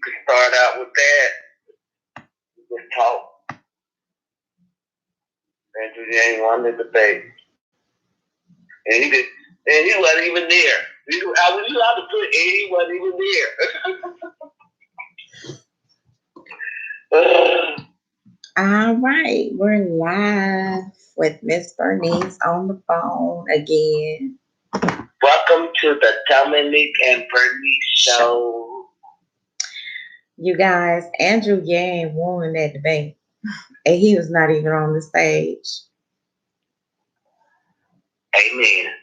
could start out with that. Just talk. Andrew Yang won the debate. And he did, and he wasn't even there. I was allowed to put, and he wasn't even there. All right, we're live with Miss Bernice on the phone again. Welcome to the Dominique and Bernice show. You guys, Andrew Yang won that debate, and he was not even on the stage. Amen.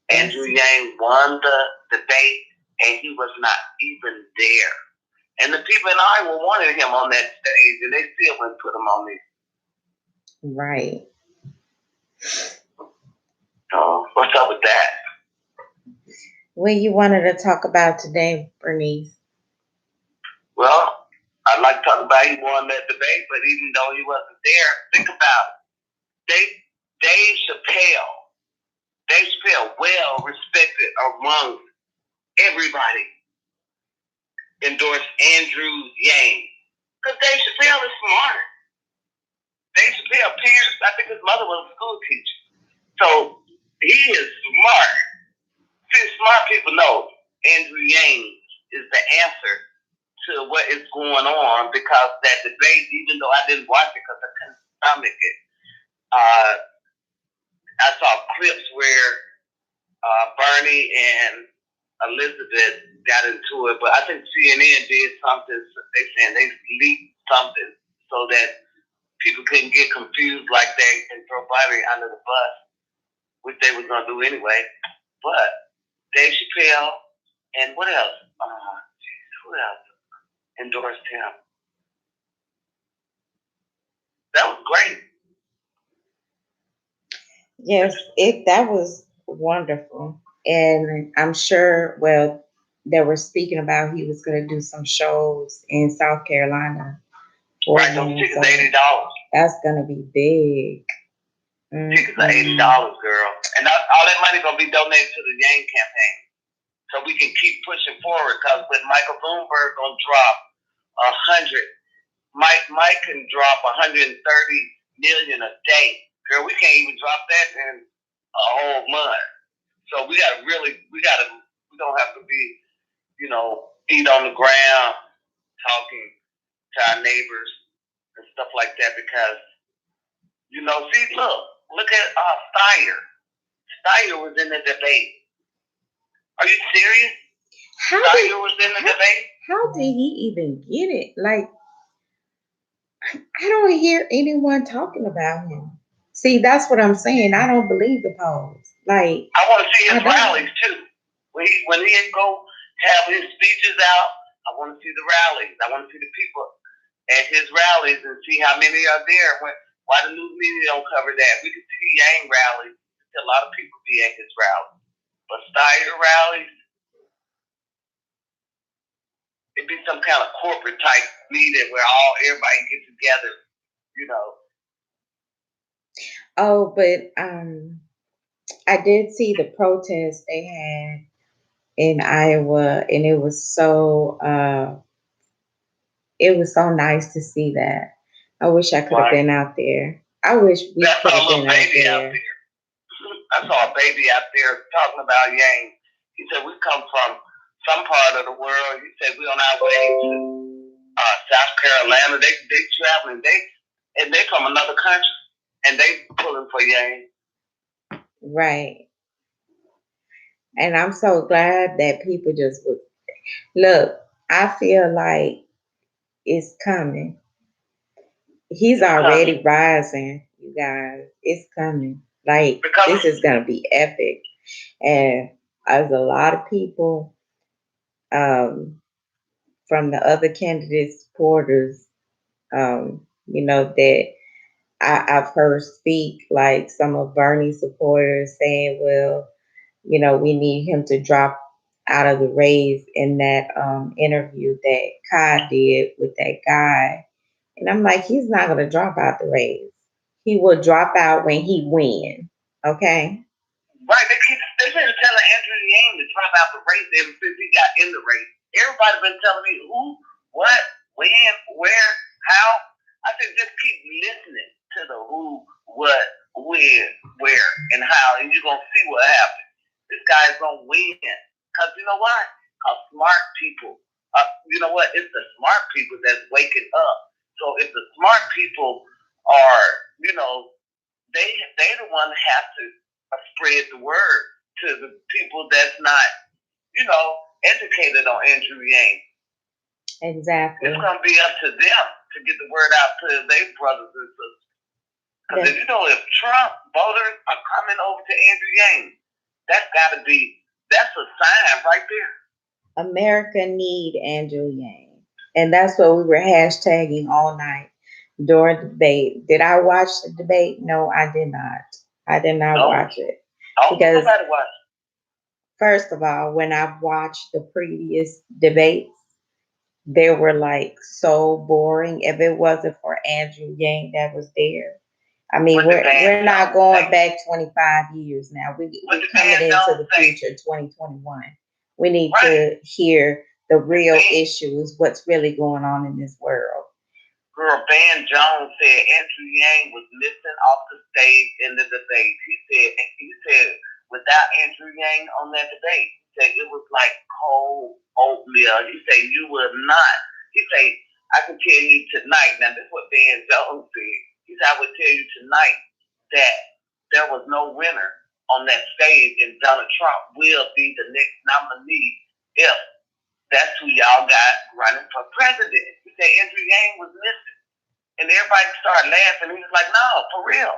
Andrew Yang won the debate, and he was not even there. And the people in Iowa wanted him on that stage, and they still wouldn't put him on there. Right. So, what's up with that? What you wanted to talk about today, Bernice? Well, I'd like to talk about he won that debate, but even though he wasn't there, think about it. Dave Chappelle, well respected among everybody, endorsed Andrew Yang. Because Dave Chappelle is smart. Dave Chappelle appears, I think his mother was a school teacher. So he is smart. See, smart people know Andrew Yang is the answer to what is going on, because that debate, even though I didn't watch it because I couldn't stomach it, I saw clips where Bernie and Elizabeth got into it, but I think CNN did something. They saying they leaked something so that people couldn't get confused like that and throw Bernie under the bus, which they was gonna do anyway. But Dave Chappelle and what else? Who else endorsed him? That was great. Yes, that was wonderful. And I'm sure, well, they were speaking about he was going to do some shows in South Carolina. Right, those tickets are $80. That's going to be big. Tickets are $80, girl. And all that money going to be donated to the Yang campaign. So we can keep pushing forward, because with Michael Bloomberg going to drop 100, Mike can drop 130 million a day. Girl, we can't even drop that in a whole month. So we don't have to be, feet on the ground talking to our neighbors and stuff like that, because, look at Steyer. Steyer was in the debate. Are you serious? Steyer was in the debate? How did he even get it? Like, I don't hear anyone talking about him. See, that's what I'm saying. I don't believe the polls. Like, I want to see his rallies too. When he go have his speeches out, I want to see the rallies. I want to see the people at his rallies and see how many are there. Why the news media don't cover that? We can see the Yang rallies. A lot of people be at his rallies, but Steyer rallies, it'd be some kind of corporate type meeting where everybody get together, Oh, but I did see the protest they had in Iowa, and it was so nice to see that. I wish I could have been out there. I wish we could have been out there. I saw a baby out there talking about Yang. He said, we come from some part of the world. He said, we're on our way to South Carolina. They traveling. They from another country, and they pulling for Yang. Right. And I'm so glad that people just look. I feel like it's coming. He's already rising, you guys. It's coming. Like, this is gonna be epic. And there's a lot of people from the other candidates' supporters, that I've heard speak, like some of Bernie's supporters saying, well, we need him to drop out of the race in that interview that Kai did with that guy. And I'm like, he's not going to drop out the race. He will drop out when he wins. Okay? Right. They've been telling Andrew Yang to drop out the race ever since he got in the race. Everybody been telling me who, what, when, where, how. I said, just keep listening to the who, what, when, where, and how, and you're going to see what happens. This guy's going to win. Because you know why? Because smart people, you know what? It's the smart people that's waking up. So if the smart people are, they the one that have to spread the word to the people that's not, educated on Andrew Yang. Exactly. It's going to be up to them to get the word out to their brothers and sisters. Because if Trump voters are coming over to Andrew Yang, that's a sign right there. America need Andrew Yang. And that's what we were hashtagging all night during the debate. Did I watch the debate? No, I did not. I did not watch it. Because nobody watched. First of all, when I've watched the previous debates, they were like so boring. If it wasn't for Andrew Yang that was there. I mean, we're not going back 25 years now. We're coming into the future, 2021. We need to hear the real issues, what's really going on in this world. Girl, Van Jones said Andrew Yang was missing off the stage in the debate. He said without Andrew Yang on that debate, he said it was like cold oatmeal. He said you would not. He said, I can tell you tonight. Now this is what Van Jones said. He said, I would tell you tonight that there was no winner on that stage, and Donald Trump will be the next nominee if that's who y'all got running for president. He said Andrew Yang was missing. And everybody started laughing. He was like, no, for real.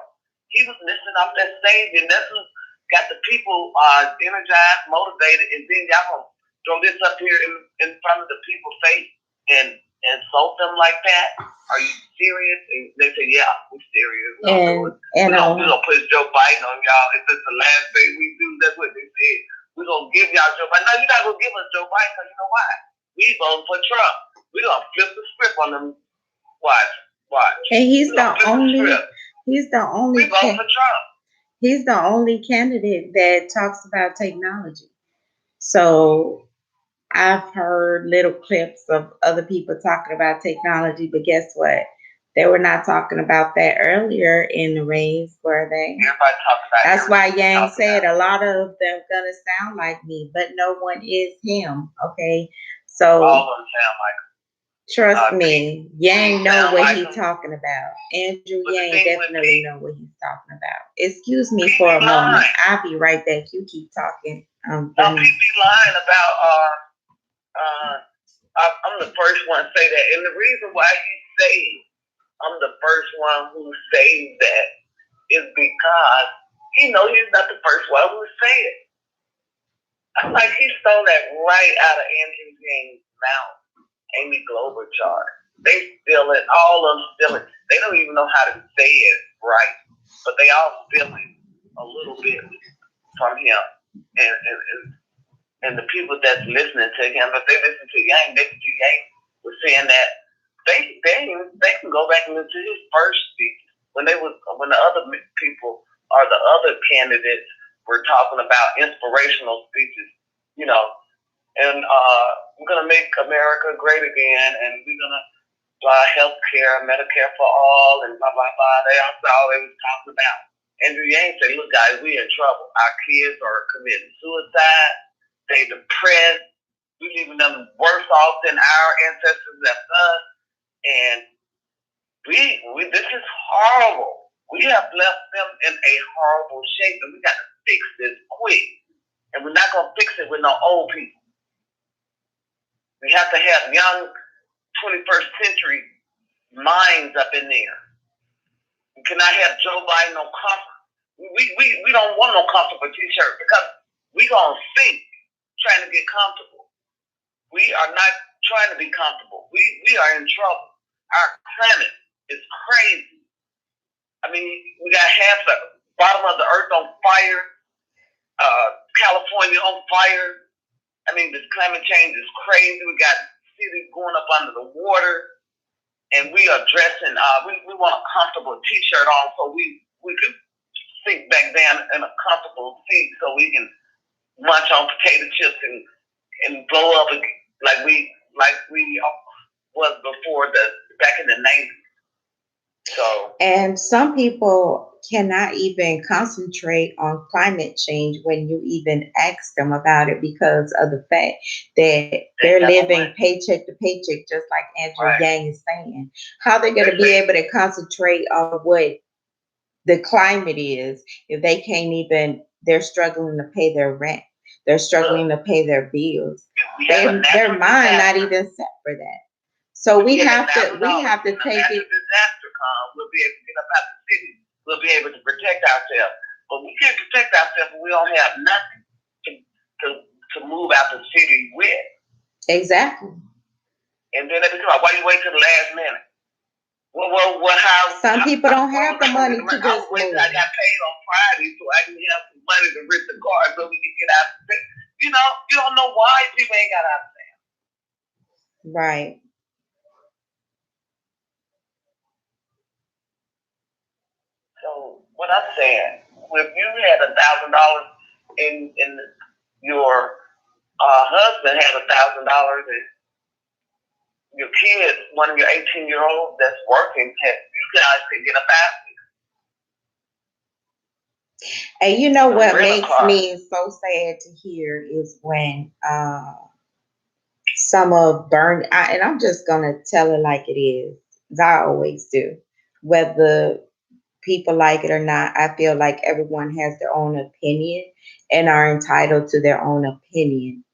He was missing off that stage, and that's what got the people energized, motivated, and then y'all gonna throw this up here in front of the people's face and insult them like that? Are you serious? And they say, yeah, we're serious. We're gonna put Joe Biden on y'all. If it's the last thing we do, that's what they said. We're gonna give y'all Joe Biden. No, you're not gonna give us Joe Biden because you know why? We voting for Trump. We're gonna flip the script on them. Watch. And he's the only we vote for Trump. He's the only candidate that talks about technology. So I've heard little clips of other people talking about technology, but guess what? They were not talking about that earlier in the race, were they? Everybody talks about it. That's why Yang said a lot of them gonna sound like me, but no one is him. Okay, so all of them sound like him. Trust me, Yang know what he's talking about. Andrew Yang definitely know what he's talking about. Excuse me for a moment. I'll be right back. You keep talking. People be lying about I'm the first one to say that. And the reason why he saved, I'm the first one who saved that is because he knows he's not the first one who said it. I'm like, he stole that right out of Andrew Yang's mouth. Amy Klobuchar. They steal it. All of them steal it. They don't even know how to say it right. But they all steal it a little bit from him. And the people that's listening to him, if they listen to Yang, was saying that they can go back and listen to his first speech when the other people or the other candidates were talking about inspirational speeches, and we're gonna make America great again, and we're gonna buy health care, Medicare for all, and blah blah blah. That's all they was talking about. Andrew Yang said, "Look, guys, we're in trouble. Our kids are committing suicide. They depressed. We're leaving them worse off than our ancestors left us, and we this is horrible. We have left them in a horrible shape, and we got to fix this quick. And we're not gonna fix it with no old people. We have to have young 21st century minds up in there. We cannot have Joe Biden on comfort. We don't want no comfortable t-shirt because we gonna sink trying to get comfortable. We are not trying to be comfortable. We are in trouble. Our planet is crazy. I mean, we got half the bottom of the earth on fire. California on fire. I mean, this climate change is crazy. We got cities going up under the water, and we are dressing. We want a comfortable t-shirt on so we can sink back down in a comfortable seat so we can munch on potato chips and blow up like we was before back in the 90s. So, and some people cannot even concentrate on climate change when you even ask them about it because of the fact that they're living paycheck to paycheck, just like Andrew Yang is saying. How they're going to be able to concentrate on what the climate is if they can't even, they're struggling to pay their rent. They're struggling to pay their bills. Their mind not even set for that. So we have to take it. Disaster comes, we'll be able to get up out the city. We'll be able to protect ourselves. But we can't protect ourselves if we don't have nothing to move out the city with. Exactly. And then they be talking, why you wait till the last minute? How? Some people don't have the money to just move. I got paid on Friday, so I can have some money to rent the car so we can get out. You know, you don't know why people ain't got out there. Right. So what I'm saying, if you had $1,000 in your husband had $1,000 and your kid, one of your 18-year-olds that's working, you guys could get a basket. And you know what makes me so sad to hear is when some of Bernie, and I'm just gonna tell it like it is, as I always do, whether people like it or not. I feel like everyone has their own opinion and are entitled to their own opinion.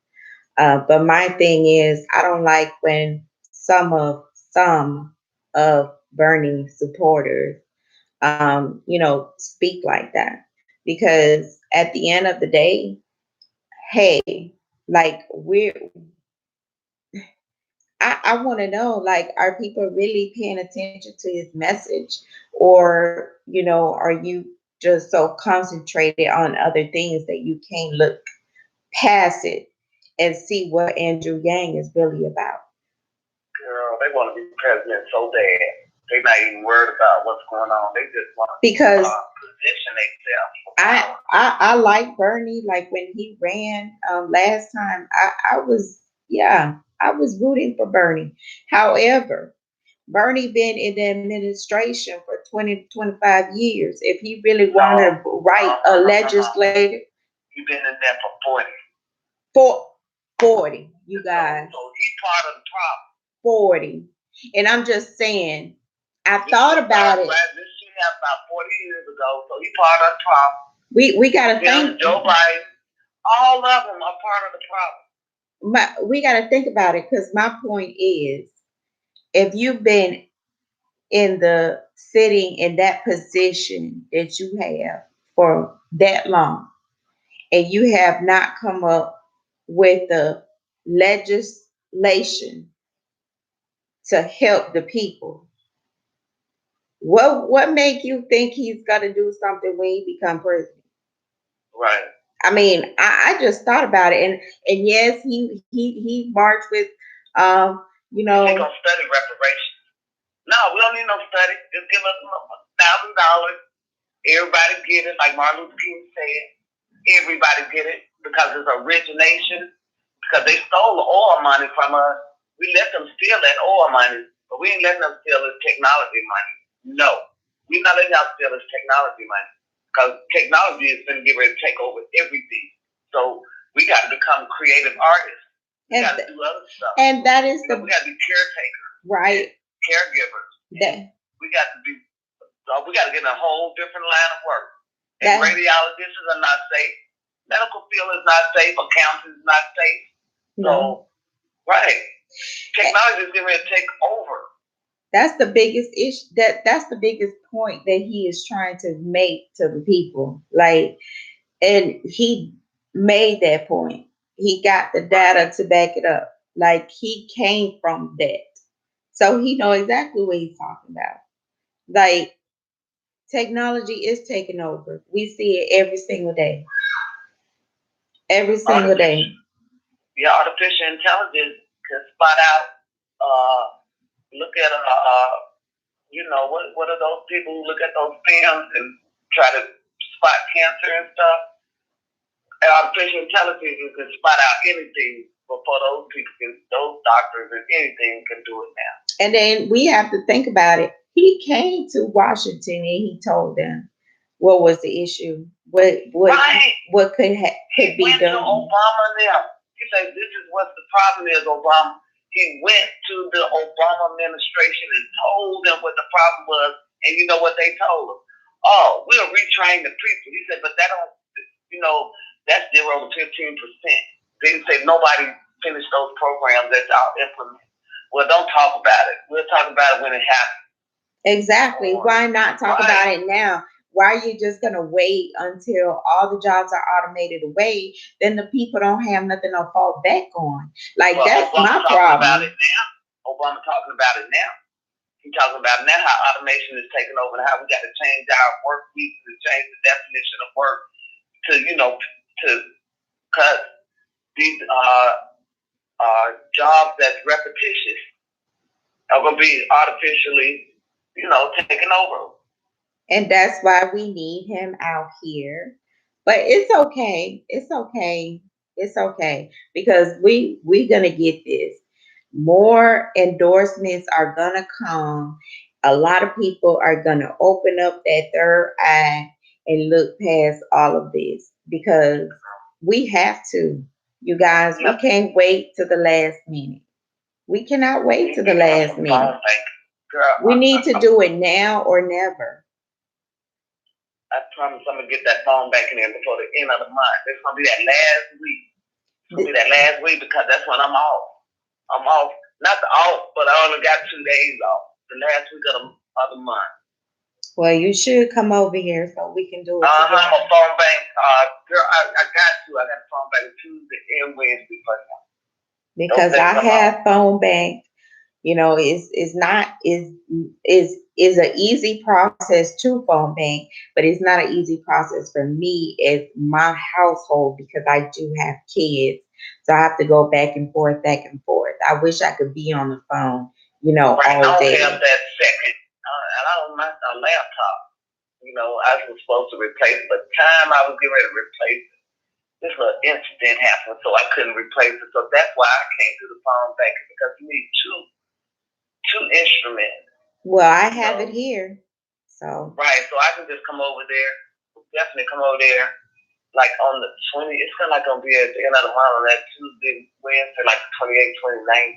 But my thing is, I don't like when some of Bernie supporters, speak like that, because at the end of the day, hey, like I want to know, like, are people really paying attention to his message, or are you just so concentrated on other things that you can't look past it and see what Andrew Yang is really about? Girl, they want to be president so bad. They're not even worried about what's going on. They just want to position themselves. I like Bernie. Like when he ran last time, I was rooting for Bernie. However, Bernie been in the administration for 20 to 25 years. If he really wanted to write a legislative, he's been in there for 40, you guys. So he's part of the problem. 40. And I'm just saying, I thought about it. This shit happened about 40 years ago, so he's part of the problem. We got to think. Joe Biden, all of them are part of the problem. We got to think about it, because my point is, if you've been sitting in that position that you have for that long, and you have not come up with the legislation to help the people, what make you think he's gonna do something when he become president? Right. I mean, I just thought about it, and yes, he marched with They gonna study reparations. No, we don't need no study. Just give us $1,000. Everybody get it, like Martin Luther King said. Everybody get it because it's origination. Because they stole the oil money from us. We let them steal that oil money, but we ain't letting them steal this technology money. No, we're not letting y'all steal this technology money, because technology is going to get ready to take over everything. So we got to become creative artists. We got to do other stuff. And that is we got to be caretakers, right? Caregivers. We got to be. We got to get in a whole different line of work. And radiologists are not safe. Medical field is not safe. Accounting is not safe. So, right. Technology is going to take over. That's the biggest issue. That's the biggest point that he is trying to make to the people. Like, and he made that point. He got the data to back it up. Like, he came from that, so he knows exactly what he's talking about. Like, technology is taking over. We see it every single day. Every single day. Yeah, artificial intelligence can spot out. Look at what are those people who look at those films and try to spot cancer and stuff? And artificial intelligence can spot out anything before those doctors and anything can do it now. And then we have to think about it. He came to Washington and he told them what was the issue, Right. what could He be went to done. Obama now. He said, "This is what the problem is, Obama." He went to the Obama administration and told them what the problem was, and you know what they told him? Oh, we'll retrain the people. He said, but that don't, that's 0 to 15%. They said nobody finished those programs that y'all implement. Well, don't talk about it. We'll talk about it when it happens. Exactly. Why not talk about it now? Why are you just going to wait until all the jobs are automated away? Then the people don't have nothing to fall back on. Like, that's my problem. About it now. Obama talking about it now. He's talking about now how automation is taking over and how we got to change our work weeks and change the definition of work to cut these jobs that's repetitious are going to be artificially, taken over. And that's why we need him out here. But it's okay. It's okay. It's okay. Because we're going to get this. More endorsements are going to come. A lot of people are going to open up that third eye and look past all of this. Because we have to. You guys, we can't wait to the last minute. We cannot wait to the last minute. We need to do it now or never. I promise I'm going to get that phone back in there before the end of the month. It's going to be that last week. It's going to be that last week because that's when I'm off. I'm off. Not off, but I only got 2 days off. The last week of the month. Well, you should come over here so we can do it together. I'm a phone bank. Girl, I got to. I got a phone bank Tuesday and Wednesday for now. Because I have phone bank. It's not is an easy process to phone bank, but it's not an easy process for me as my household because I do have kids, so I have to go back and forth. I wish I could be on the phone, all day. I don't have that second, and I don't mind a laptop. I was supposed to replace it, but time I was getting ready to replace it, this little incident happened, so I couldn't replace it. So that's why I came to the phone bank because you need two instruments. Well, I have it here. So right, so I can just come over there. Definitely come over there. Like on the 20th, it's gonna be at the end of the month on that Tuesday, Wednesday, like 28th, 29th.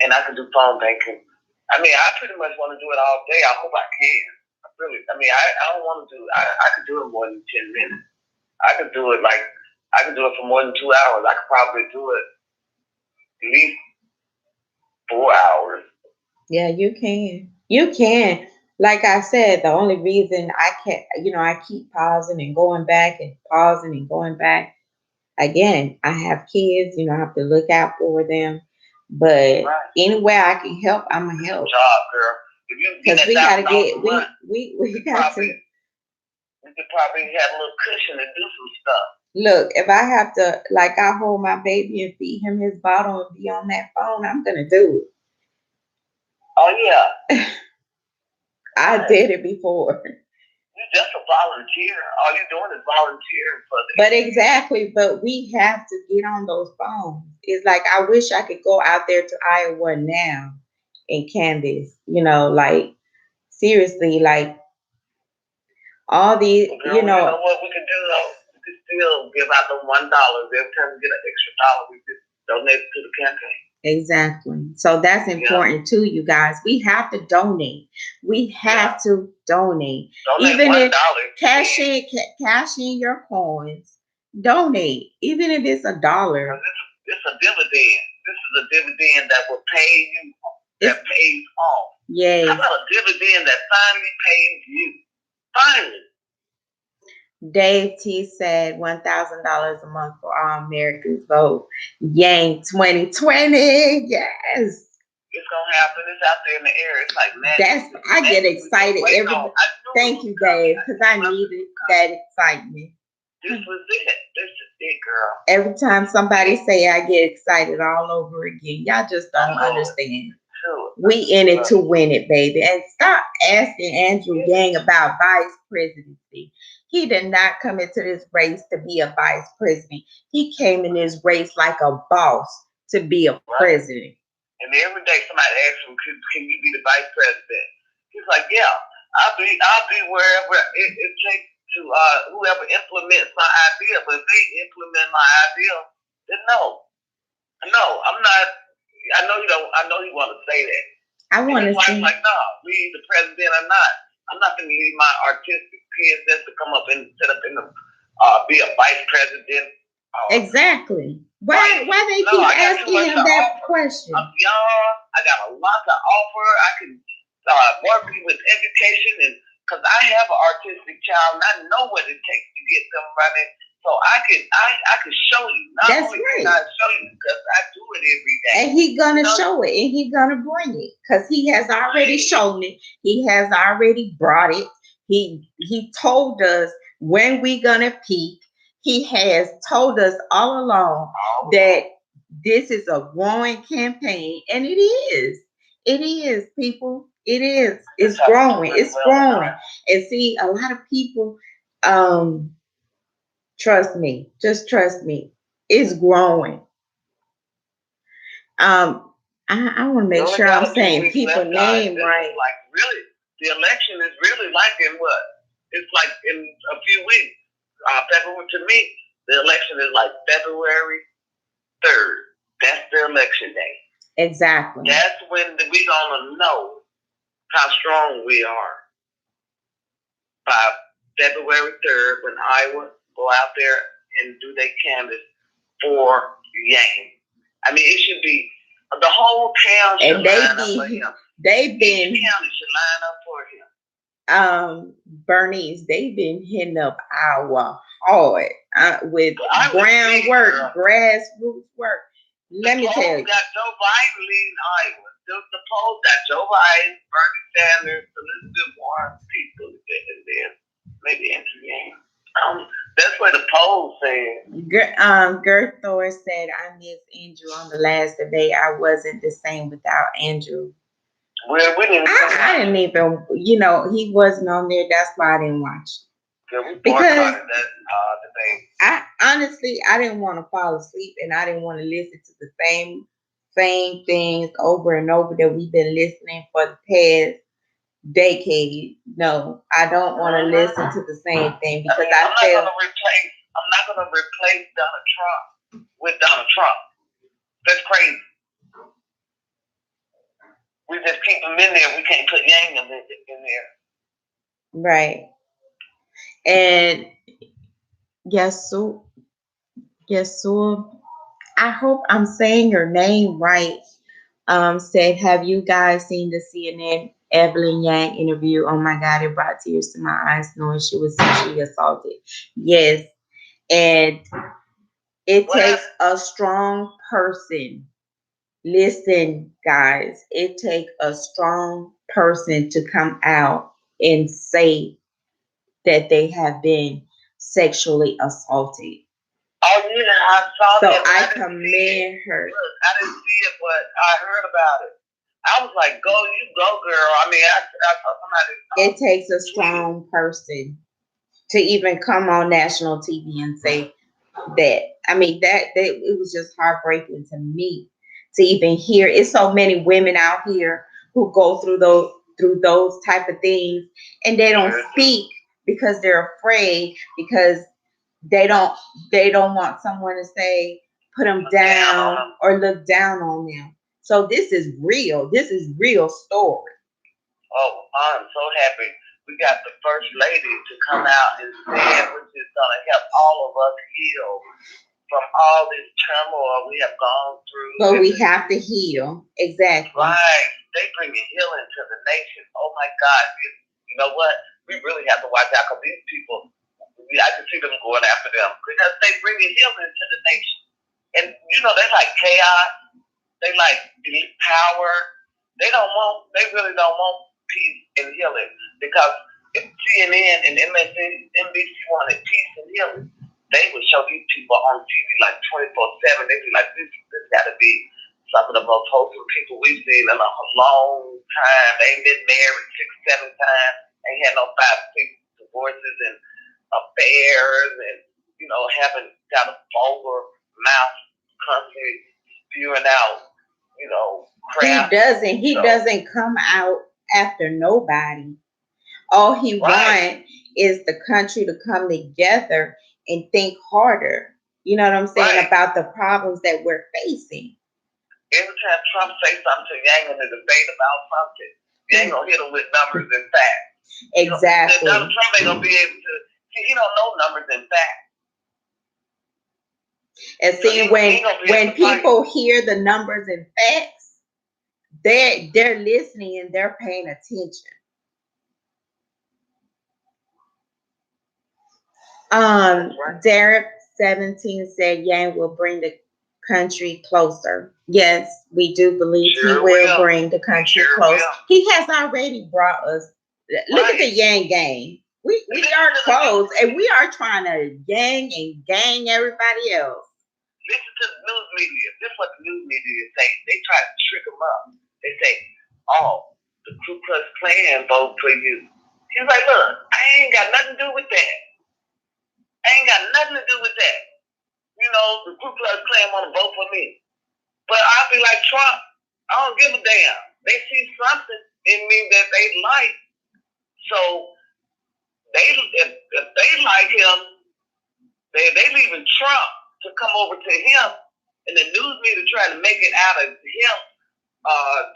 And I can do phone banking. I pretty much want to do it all day. I hope I can. I don't want to do I could do it more than 10 minutes. I could do it for more than 2 hours. I could probably do it at least 4 hours. Yeah, you can. You can. Like I said, the only reason I can't, I keep pausing and going back and pausing and going back. Again, I have kids, I have to look out for them. But any way I can help, I'm gonna help. Good job, girl. Because we gotta get we got to. We could probably have a little cushion to do some stuff. Look, if I have to, I hold my baby and feed him his bottle and be on that phone, I'm gonna do it. Oh yeah. I did it before. You're just a volunteer. All you're doing is volunteering for them. But exactly, but we have to get on those phones. It's like I wish I could go out there to Iowa now and canvass, seriously, all these, Girl, you know what we can do though? We can still give out the $1 every time we get an extra $1. We just donate to the campaign. Exactly. So that's important too, you guys. We have to donate. We have to donate. Even if cash in your coins, donate. Even if it's $1. It's a dividend. This is a dividend that will pay you. That pays off. Yes. How about a dividend that finally pays you? Finally. Dave T said $1,000 a month for all Americans vote. Yang 2020. Yes. It's gonna happen. It's out there in the air. It's like magic. I get excited Thank you, Dave, because I needed that excitement. This was it. This is it, girl. Every time somebody say I get excited all over again. Y'all just don't understand. We in it to win it, baby. And stop asking Andrew Yang about vice presidency. He did not come into this race to be a vice president. He came in this race like a boss to be a president. And every day somebody asks him, can you be the vice president? He's like, yeah, I'll be wherever it takes to whoever implements my idea. But if they implement my idea, then no, I'm not. I know you don't. I know you want to say that. I want to see. Like, no, we the president or not. I'm not going to leave my artistic kids just to come up and sit up in the be a vice president. Exactly. Why they keep asking him that question? I'm young. I got a lot to offer. I can work with education, and because I have an artistic child, and I know what it takes to get them running. So I could show you. That's right. I show you because I do it every day. And he's gonna show it, and he's gonna bring it because he has already shown it. He has already brought it. He told us when we gonna peak. He has told us all along that this is a growing campaign, and it is. It is, people. It is. It's growing. It's growing. And see, a lot of people, trust me. Just trust me. It's growing. I want to make sure I'm saying people's name right. Like really, the election is really like in what? It's like in a few weeks. February, to me, the election is like February 3rd. That's the election day. Exactly. That's when we gonna know how strong we are. By February 3rd, when Iowa go out there and do their canvass for Yang. I mean, it should be the whole town should line up for him. They've been the county should line up for him. Bernice, they've been hitting up Iowa hard with groundwork, grassroots work. Let me tell you. Got Joe Biden leading Iowa. The polls got Joe Biden, Bernie Sanders, Elizabeth Warren, people, and then maybe Andrew Yang. That's what the polls said. Gert Thor said, I miss Andrew on the last debate. I wasn't the same without Andrew. Well, we didn't. I didn't even, he wasn't on there. That's why I didn't watch. Yeah, because that debate. I didn't want to fall asleep, and I didn't want to listen to the same things over and over that we've been listening for the past decade. No, I don't want to listen to the same thing because I'm not gonna replace Donald Trump with Donald Trump. That's crazy. We just keep him in there. We can't put Yang in there. Right. And Yasu, I hope I'm saying your name right. Said, have you guys seen the CNN Evelyn Yang interview? Oh my God, it brought tears to my eyes knowing she was sexually assaulted. Yes. And it takes a strong person. Listen, guys, it takes a strong person to come out and say that they have been sexually assaulted. Oh, yeah, I saw that. So I commend her. Look, I didn't see it, but I heard about it. I was like, go, girl. I mean, I saw somebody. It takes a strong person to even come on national TV and say that. I mean, that it was just heartbreaking to me to even hear. It's so many women out here who go through those type of things, and they don't speak because they're afraid, because they don't want someone to say, put them down or look down on them. So this is real. This is real story. Oh, I'm so happy. We got the first lady to come out and say, which is going to help all of us heal from all this turmoil we have gone through. But we have to heal. Exactly. Right. They bringing healing to the nation. Oh my God. You know what? We really have to watch out because these people, I can see them going after them because they bringing healing to the nation. And they like chaos. They like power. They really don't want peace and healing, because if CNN and MSNBC wanted peace and healing, they would show these people on TV like 24/7. They'd be like, this got to be some of the most wholesome people we've seen in a long time. They ain't been married 6, 7 times. Ain't had no 5, 6 divorces and affairs, and haven't got a vulgar mouth constantly spewing out crap. He doesn't come out after nobody. All he wants is the country to come together and think harder. You know what I'm saying? About the problems that we're facing. Every time Trump say something to Yang in a debate about something, Yang gonna hit him with numbers and facts. Exactly. Donald Trump ain't gonna be able to. He don't know numbers and facts. And see, when people hear the numbers and facts, they're listening and they're paying attention. Derek 17 said Yang will bring the country closer. Yes, we do believe he will bring the country closer. He has already brought us. Look at the Yang gang. We are close, and we are trying to gang everybody else. Listen to the news media. This is what the news media say. They try to trick them up. They say, "Oh, the Ku Klux Klan vote for you." He's like, "Look, I ain't got nothing to do with that. I ain't got nothing to do with that. You know, the Ku Klux Klan want to vote for me." But I'll be like Trump. I don't give a damn. They see something in me that they like. So if they like him, they leaving Trump to come over to him, and the news media trying to make it out of him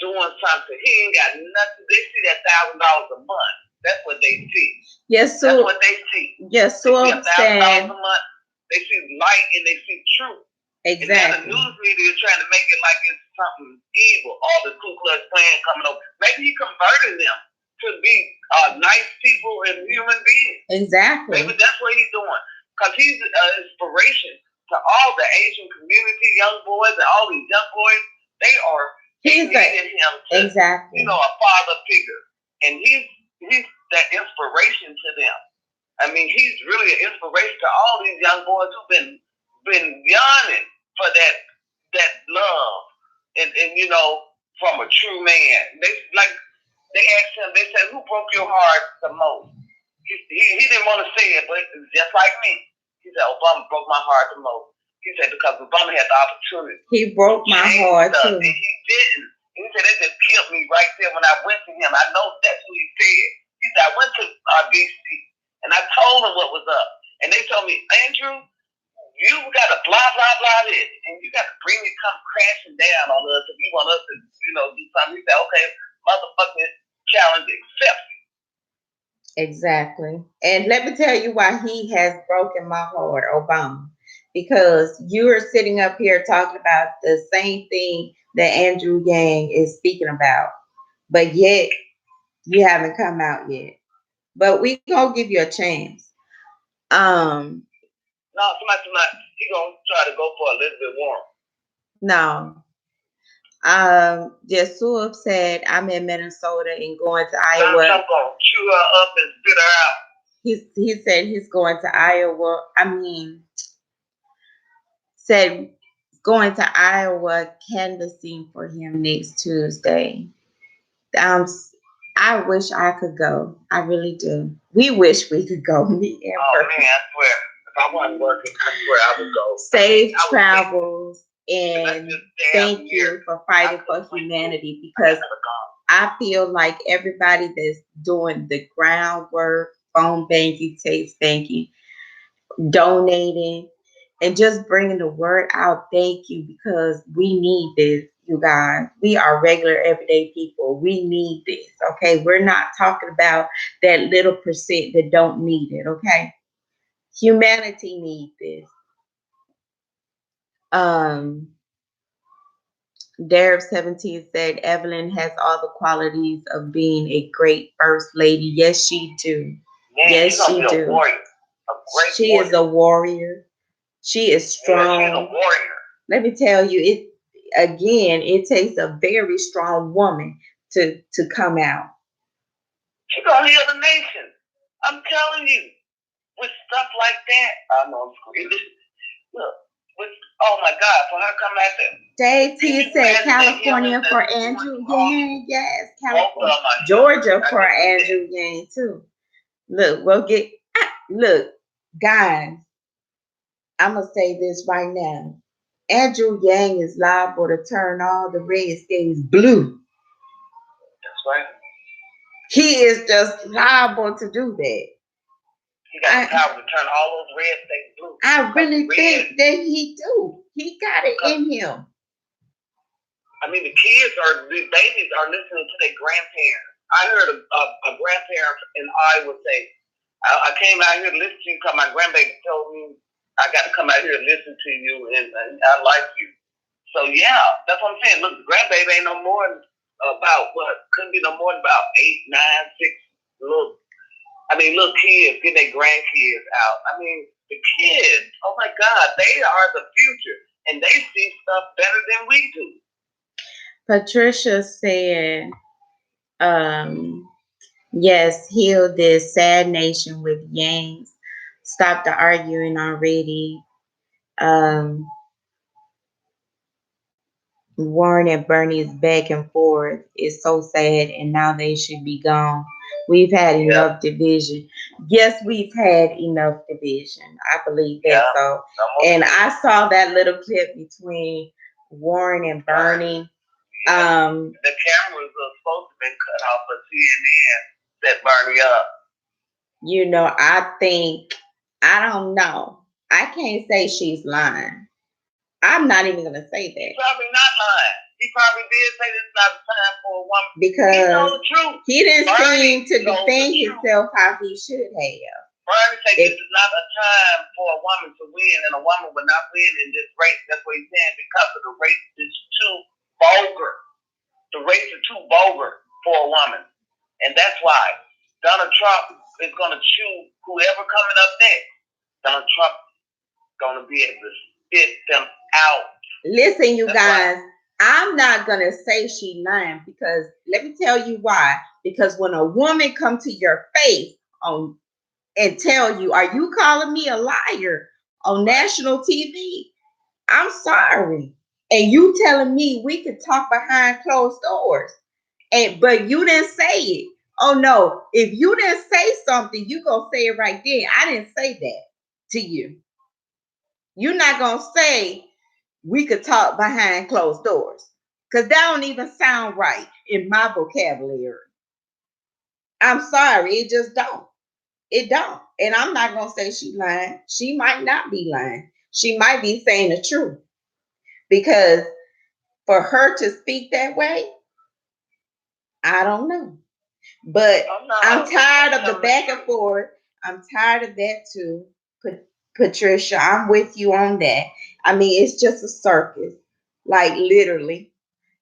doing something. He ain't got nothing. They see that $1,000 a month. That's what they see. Yes, so that's what they see. Yes, so they see $1,000 a month. They see light and they see truth. Exactly. And now the news media is trying to make it like it's something evil. All the Ku Klux Klan coming over. Maybe he converted them to be nice people and human beings. Exactly. Maybe that's what he's doing. Because he's an inspiration to all the Asian community, young boys, and all these young boys. They are needing him to, exactly. You know, a father figure. And he's that inspiration to them. I mean, he's really an inspiration to all these young boys who've been yearning for that love and you know, from a true man. They asked him, they said, "Who broke your heart the most?" He didn't want to say it, but it's just like me. He said, "Obama broke my heart the most." He said, because Obama had the opportunity. He broke my heart too. And he didn't. He said, "It just killed me right there when I went to him." I know that's what he said. He said, "I went to DC and I told him what was up. And they told me, Andrew, you got to blah, blah, blah this. And you got to bring it come crashing down on us if you want us to, you know, do something." He said, "Okay, motherfucking challenge accepted." Exactly. And let me tell you why he has broken my heart, Obama. Because you are sitting up here talking about the same thing that Andrew Yang is speaking about. But yet, you haven't come out yet. But we gonna give you a chance. No, somebody, he gonna try to go for Elizabeth Warren. No. Yusuf said, "I'm in Minnesota and going to Iowa." I'm gonna chew her up and spit her out. He said he's going to Iowa. Said going to Iowa canvassing for him next Tuesday. I wish I could go. I really do. We wish we could go. Oh man, I swear. If I wasn't working, I swear I would go. Safe travels, and thank you for fighting for humanity, because I feel like everybody that's doing the groundwork, phone banking, text banking, donating, and just bringing the word out, thank you, because we need this, you guys. We are regular, everyday people. We need this, okay? We're not talking about that little percent that don't need it, okay? Humanity needs this. Derek 17 said, "Evelyn has all the qualities of being a great first lady." Yes, she do. Yes, she do. She is a warrior. She is strong. She's a warrior. Let me tell you, it takes a very strong woman to come out. She's gonna heal the nation. I'm telling you, with stuff like that. I know I'm screaming. Look, oh my God, for her come back there. Dave T said California for Andrew Yang. Yes, California. Georgia for Andrew Yang too. Look, look, guys. I'm gonna say this right now. Andrew Yang is liable to turn all the red states blue. That's right. He is just liable to do that. He got the power to turn all those red states blue. I really think that he do. He got it in him. I mean, the babies are listening to their grandparents. I heard a grandparent in Iowa say, I came out here to listen to you because my grandbaby told me I got to come out here and listen to you, and I like you. So, yeah, that's what I'm saying. Look, the grandbaby ain't no more than couldn't be no more than about 8, 9, 6 little kids getting their grandkids out. I mean, the kids, oh my God, they are the future, and they see stuff better than we do. Patricia said, yes, heal this sad nation with Yangs. Stop the arguing already. Warren and Bernie's back and forth is so sad, and now they should be gone. We've had enough division. Yes, we've had enough division. I believe that so. And I saw that little clip between Warren and Bernie. The cameras are supposed to have been cut off of CNN set Bernie up. You know, I don't know. I can't say she's lying. I'm not even going to say that. He's probably not lying. He probably did say this is not the time for a woman. Because he told the truth. He didn't seem to defend himself how he should have. Bernie said this is not a time for a woman to win, and a woman will not win in this race. That's what he's saying, because of the race is too vulgar. The race is too vulgar for a woman. And that's why Donald Trump is going to choose whoever coming up next. Donald Trump is going to be able to spit them out. Listen, you guys, I'm not going to say she lying, because let me tell you why. Because when a woman come to your face and tell you, are you calling me a liar on national TV? I'm sorry. And you telling me we could talk behind closed doors. But you didn't say it. Oh no, if you didn't say something, you gonna say it right then. I didn't say that to you. You're not gonna say we could talk behind closed doors, because that don't even sound right in my vocabulary. I'm sorry, it just don't. It don't. And I'm not gonna say she lying. She might not be lying. She might be saying the truth. Because for her to speak that way, I don't know. But I'm tired of the back and forth. I'm tired of that too. Patricia, I'm with you on that. I mean, it's just a circus. Like, literally.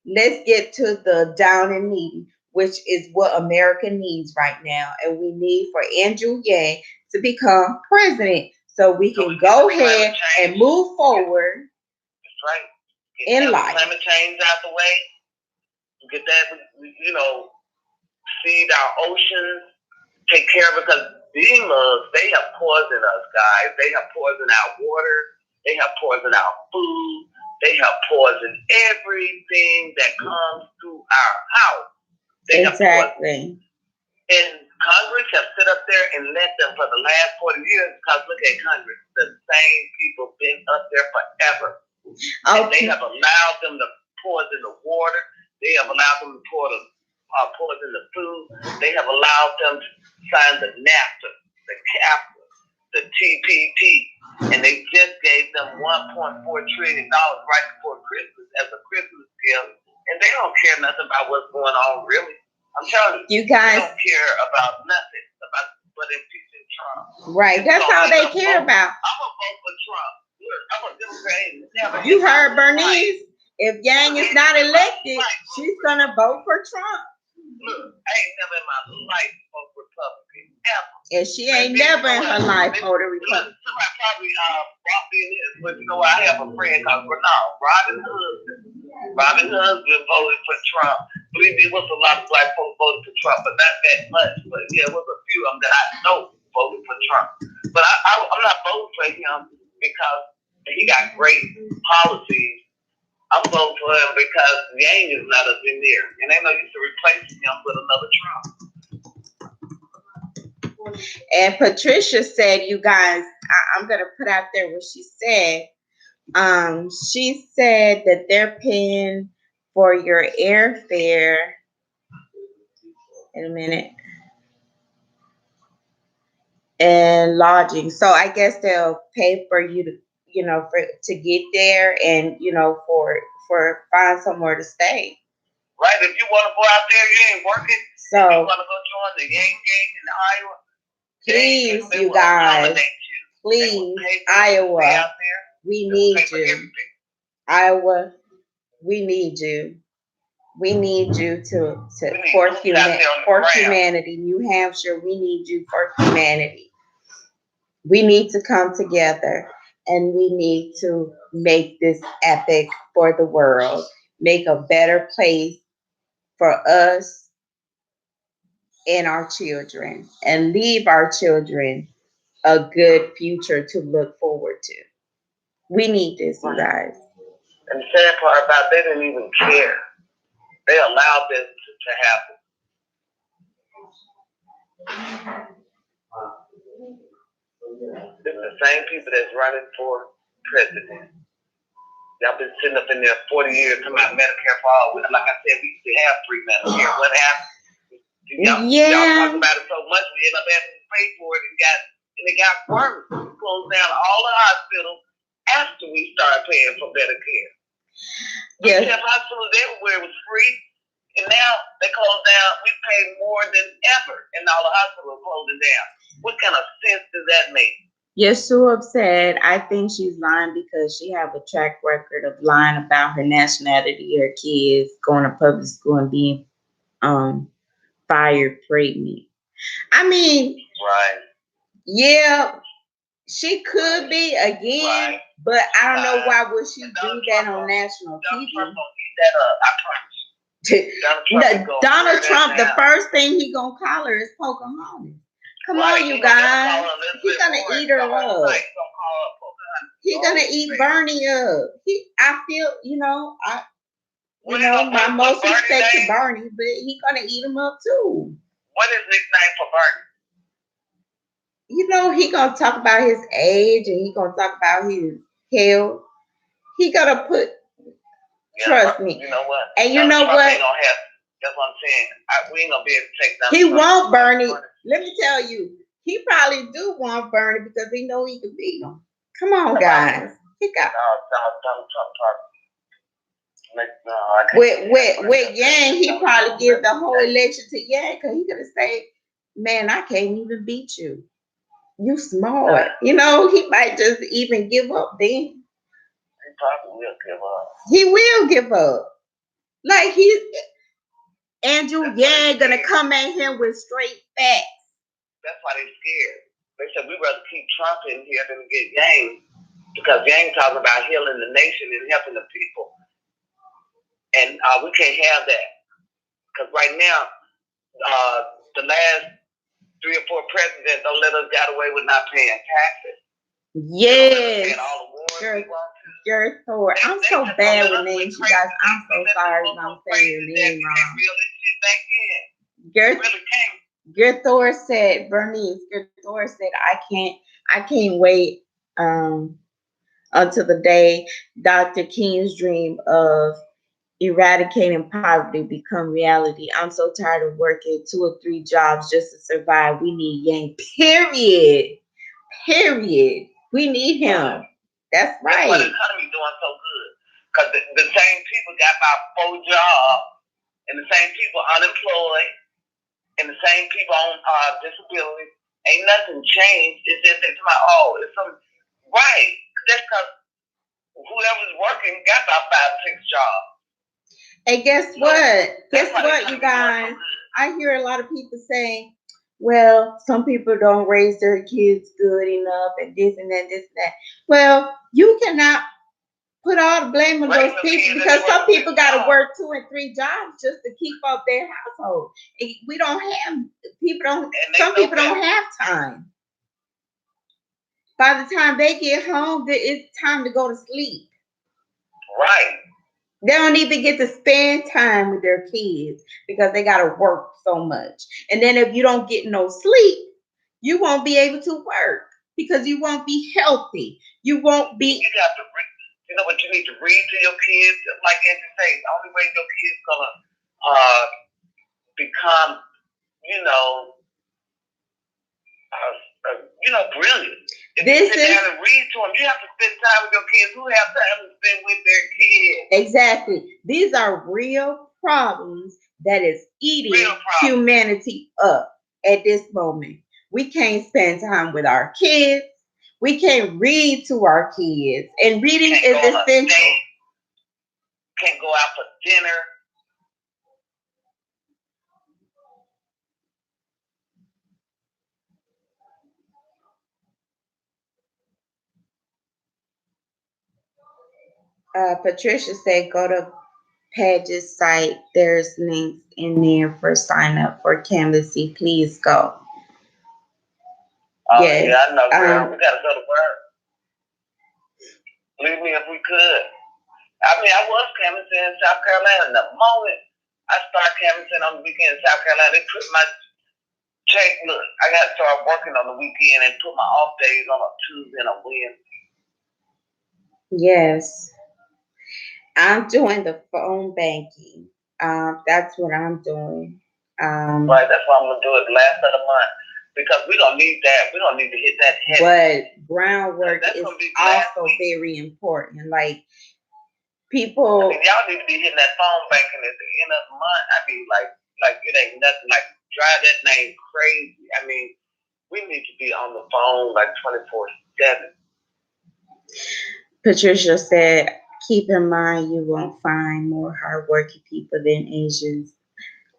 Let's get to the down and needy, which is what America needs right now. And we need for Andrew Yang to become president so we can go ahead and move forward. That's right. Get in life. Climate change out the way. Get that, feed our oceans, take care of it, because these mugs, they have poisoned us, guys. They have poisoned our water. They have poisoned our food. They have poisoned everything that comes through our house. They exactly. And Congress have sit up there and let them for the last 40 years, because look at Congress. The same people been up there forever. Okay. And they have allowed them to poison the water. They have allowed them to poison the food. They have allowed them to sign the NAFTA, the CAFTA, the TPP, and they just gave them $1.4 trillion right before Christmas as a Christmas gift, and they don't care nothing about what's going on, really. I'm telling you, guys, they don't care about nothing but impeaching Trump. Right, that's all they care about. I'm gonna vote for Trump. I'm a Democrat. You heard Bernice. If Yang is not elected, she's gonna vote for Trump. Look, I ain't never in my life voted Republican, ever. And she ain't never in her life voted Republican. Somebody probably brought me in this, but I have a friend called Robin Husband voted for Trump. Believe me, it was a lot of black folks voted for Trump, but not that much. But yeah, it was a few of them that I know voted for Trump. But I'm not voting for him because he got great policies. I'm voting for him because Yang is not up in there. And they know you to replace him with another Trump. And Patricia said, you guys, I'm going to put out there what she said. She said that they're paying for your airfare. In a minute. And lodging. So I guess they'll pay for you to, for to get there, and for find somewhere to stay. Right. If you want to go out there, you ain't working. So you want to go join the Yang gang in Iowa. Please, you guys. Please, Iowa. We need you. Iowa, we need you. We need you for humanity. New Hampshire, we need you for humanity. We need to come together, and we need to make this epic for the world, make a better place for us and our children, and leave our children a good future to look forward to. We need this, you guys. And the sad part about it, they didn't even care. They allowed this to happen. It's the same people that's running for president. Y'all been sitting up in there 40 years talking about Medicare for all. Like I said, we used to have free Medicare. What happened? Y'all talk about it so much, we end up having to pay for it, and it got worse. We closed down all the hospitals after we started paying for Medicare. Yes. We have hospitals everywhere. It was free. And now they closed down. We pay more than ever, and all the hospitals closing down. What kind of sense does that make? Yeshua said, I think she's lying because she have a track record of lying about her nationality, her kids, going to public school and being fired pregnant. I mean, right. Yeah, she could be again, right. But I don't know why would she do that on national TV. Trump gonna eat that up, I promise. Donald Trump, the first thing he gonna call her is Pocahontas. Come on, you guys. He's gonna eat her up. He's gonna eat Bernie up. I feel, my most respect to Bernie, but he's gonna eat him up too. What is nickname for Bernie? He gonna talk about his age, and he gonna talk about his health. He gonna put. Trust me. You know what? And you know what? Ain't gonna have, that's what I'm saying. We ain't gonna be able to take that. He won't Bernie. Let me tell you, he probably do want Bernie because he know he can beat him. Come on, guys. He got. With Yang, he probably give the whole election to Yang because he gonna say, "Man, I can't even beat you. You smart." He might just even give up then. He probably will give up. He will give up. Like Andrew Yang gonna come at him with straight facts. That's why they're scared. They said we'd rather keep Trump in here than get Yang, because Yang talking about healing the nation and helping the people. And we can't have that. Because right now, the last 3 or 4 presidents don't let us get away with not paying taxes. Yes. You're Thor. I'm so bad with names, you guys. I'm so sorry if I'm saying your name wrong. Thor said, Bernice, Thor said, I can't wait until the day Dr. King's dream of eradicating poverty become reality. I'm so tired of working 2 or 3 jobs just to survive. We need Yang. Period. We need him. That's right. That's why the economy doing so good. Because the same people got about 4 jobs, and the same people unemployed, and the same people on disability. Ain't nothing changed. It's just it's right. That's because whoever's working got about 5 or 6 jobs. And guess what, you guys? I hear a lot of people saying, well, some people don't raise their kids good enough, and this and that, this and that. Well, you cannot put all the blame on those people, because some people got to work 2 and 3 jobs just to keep up their household. We don't have some people don't have time. By the time they get home, it's time to go to sleep. Right. They don't even get to spend time with their kids because they got to work so much. And then if you don't get no sleep, you won't be able to work because you won't be healthy. You won't be. You know what you need to read to your kids? Like Andrew says, the only way your kids gonna become, brilliant. If you sit down and read to them, you have to spend time with your kids. Who have time to spend with their kids? Exactly. These are real problems that is eating humanity up at this moment. We can't spend time with our kids. We can't read to our kids. And reading is essential. Can't go out for dinner. Patricia said, go to Page's site. There's links in there for sign up for Canvassy. Please go. Oh, yes. Yeah, I know, girl. We got to go to work. Believe me, if we could. I mean, I was canvassing in South Carolina. The moment I start canvassing on the weekend in South Carolina, they put my check. Look, I got to start working on the weekend and put my off days on a Tuesday and a Wednesday. Yes. I'm doing the phone banking. That's what I'm doing. Right, that's why I'm going to do it last of the month. Because we don't need that. We don't need to hit that head. But groundwork is also very important. Like people, I mean, y'all need to be hitting that phone banking at the end of the month. I mean, like it ain't nothing. Like drive that name crazy. I mean, we need to be on the phone like 24/7. Patricia said, "Keep in mind, you won't find more hardworking people than Asians.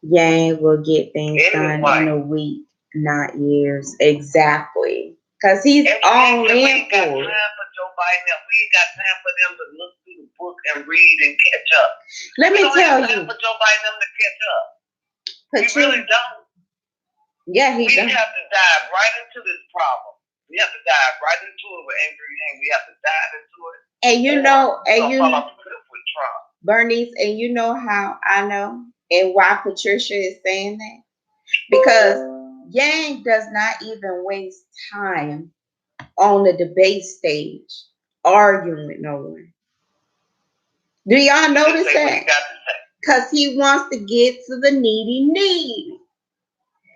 Yang will get things done in a week, not years." Exactly. Because he's all in for it. We ain't got time for Joe Biden. We ain't got time for them to look through the book and read and catch up. Let me tell you. For Joe Biden to catch up. We really don't. Yeah, we have to dive right into this problem. We have to dive right into it with Andrew Yang. We have to dive into it. And you know, Bernice, and you know how I know and why Patricia is saying that? Because Yang does not even waste time on the debate stage arguing with no one. Do y'all notice that? Because he wants to get to the needy need.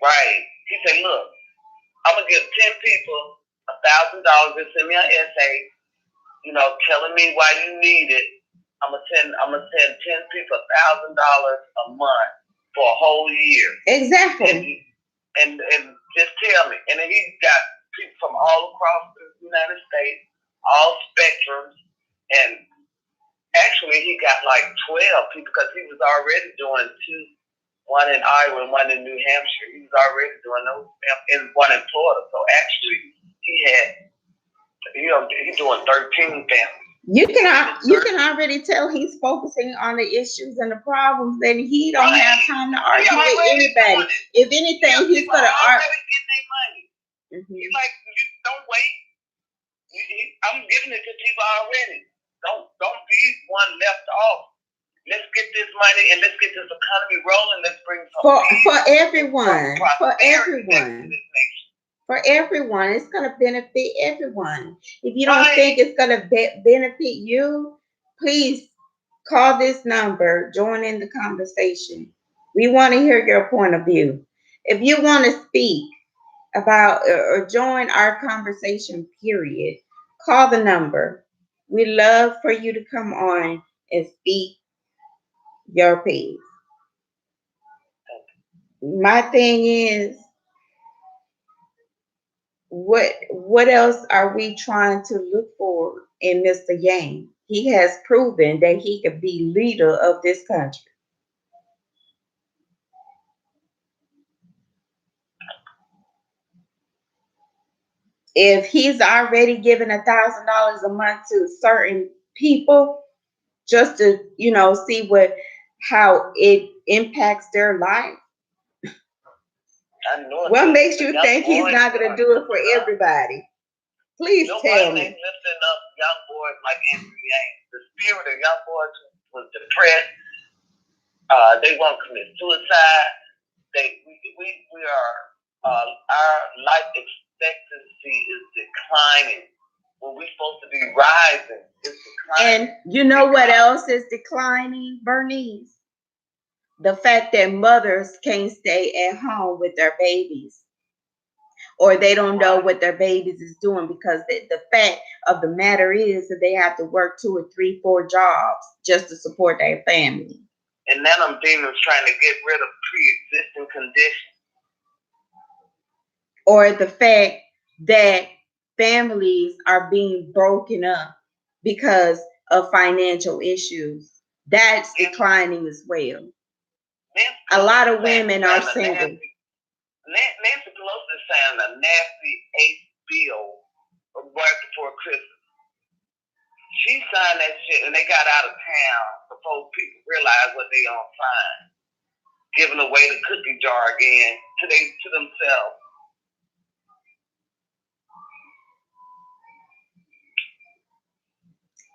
Right. He said, look, I'm going to give 10 people $1,000 to send me an essay, telling me why you need it. I'm gonna send 10 people $1,000 a month for a whole year. Exactly. And just tell me. And then he's got people from all across the United States, all spectrums, and actually he got like 12 people because he was already doing 2, one in Iowa and one in New Hampshire. He was already doing those, and one in Florida. So actually he had, he's doing 13 families. You can already tell he's focusing on the issues and the problems, and he don't have time to argue with anybody. If anything, he's gonna argue. Getting their money. He's like, you don't wait. I'm giving it to people already. Don't be one left off. Let's get this money and let's get this economy rolling. Let's bring for everyone. For everyone. For everyone, it's going to benefit everyone. If you don't think it's going to benefit you, please call this number, join in the conversation. We want to hear your point of view. If you want to speak about or join our conversation, period, call the number. We love for you to come on and speak your piece. My thing is, what else are we trying to look for in Mr. Yang? He has proven that he could be leader of this country. If he's already given $1,000 a month to certain people just to, see how it impacts their life. What makes you think he's not going to do it for everybody? Please tell me. Lifting up young boys like Andrew Yang. The spirit of young boys was depressed. They want to commit suicide. We are our life expectancy is declining. when we're supposed to be rising, it's declining. And you know what else is declining, Bernice? The fact that mothers can't stay at home with their babies, or they don't know what their babies is doing, because the fact of the matter is that they have to work 2 or 3, 4 jobs just to support their family. And now them demons trying to get rid of pre-existing conditions. Or the fact that families are being broken up because of financial issues. That's declining as well. A lot of women are single. Nancy Pelosi signed a nasty 8th bill right before Christmas. She signed that shit and they got out of town before people realized what they on sign. Giving away the cookie jar again to themselves.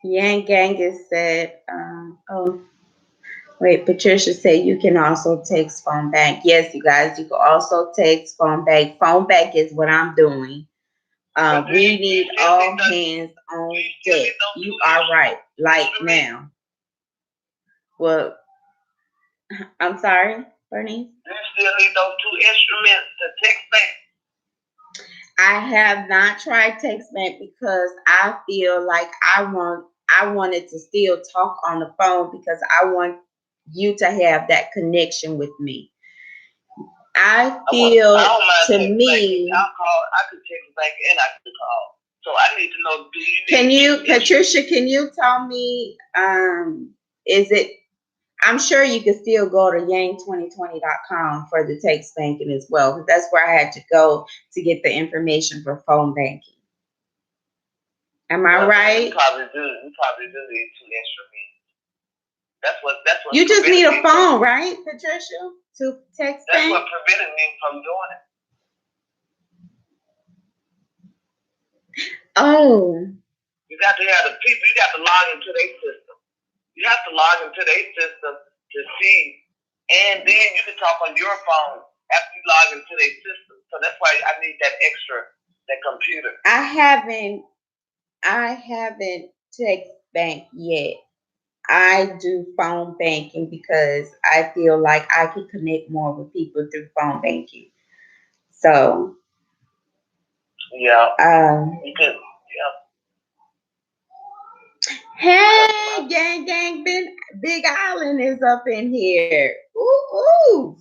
Yang Gangus said, Patricia said you can also text phone bank. Yes, you guys, you can also text phone bank. Phone bank is what I'm doing. We need all hands on deck. You are right. Like now. Well, I'm sorry, Bernice. Do you still need those 2 instruments to text bank? I have not tried text bank because I feel like I wanted to still talk on the phone because I want you to have that connection with me. I feel to me, I could text bank and I could call. So I need to know, Patricia, can you tell me, is it, I'm sure you can still go to yang2020.com for the text banking as well, because that's where I had to go to get the information for phone banking. Am I right? You probably do need 2 instruments. That's what you just need a phone, right, Patricia, to text That's bank? what prevented me from doing it. Oh. You got to have the people, you got to log into their system. You have to log into their system to see, and then you can talk on your phone after you log into their system. So that's why I need that computer. I haven't text bank yet. I do phone banking because I feel like I can connect more with people through phone banking. So yeah, you can. Hey, gang, Big Island is up in here. Ooh.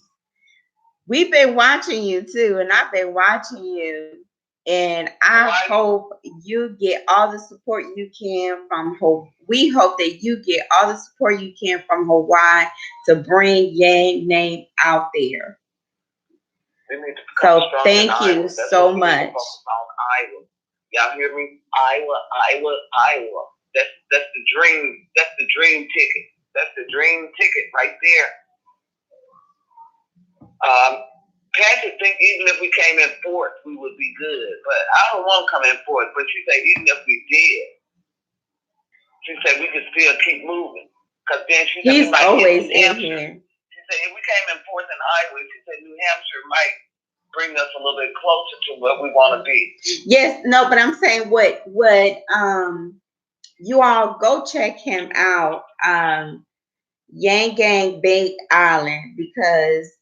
We've been watching you too, and I've been watching you. And I hope you get all the support you can from Hawaii. We hope that you get all the support you can from Hawaii to bring Yang name out there. So thank you so much. Y'all hear me? Iowa. That's the dream. That's the dream ticket. That's the dream ticket right there. Patrick think even if we came in fourth, we would be good. But I don't want to come in fourth. But she said even if we did, she said we could still keep moving. Because then she said he's always in here. She said if we came in fourth in Iowa, she said New Hampshire might bring us a little bit closer to what we want to be. Yes, no, but I'm saying what you all go check him out, Yang Gang Big Island, because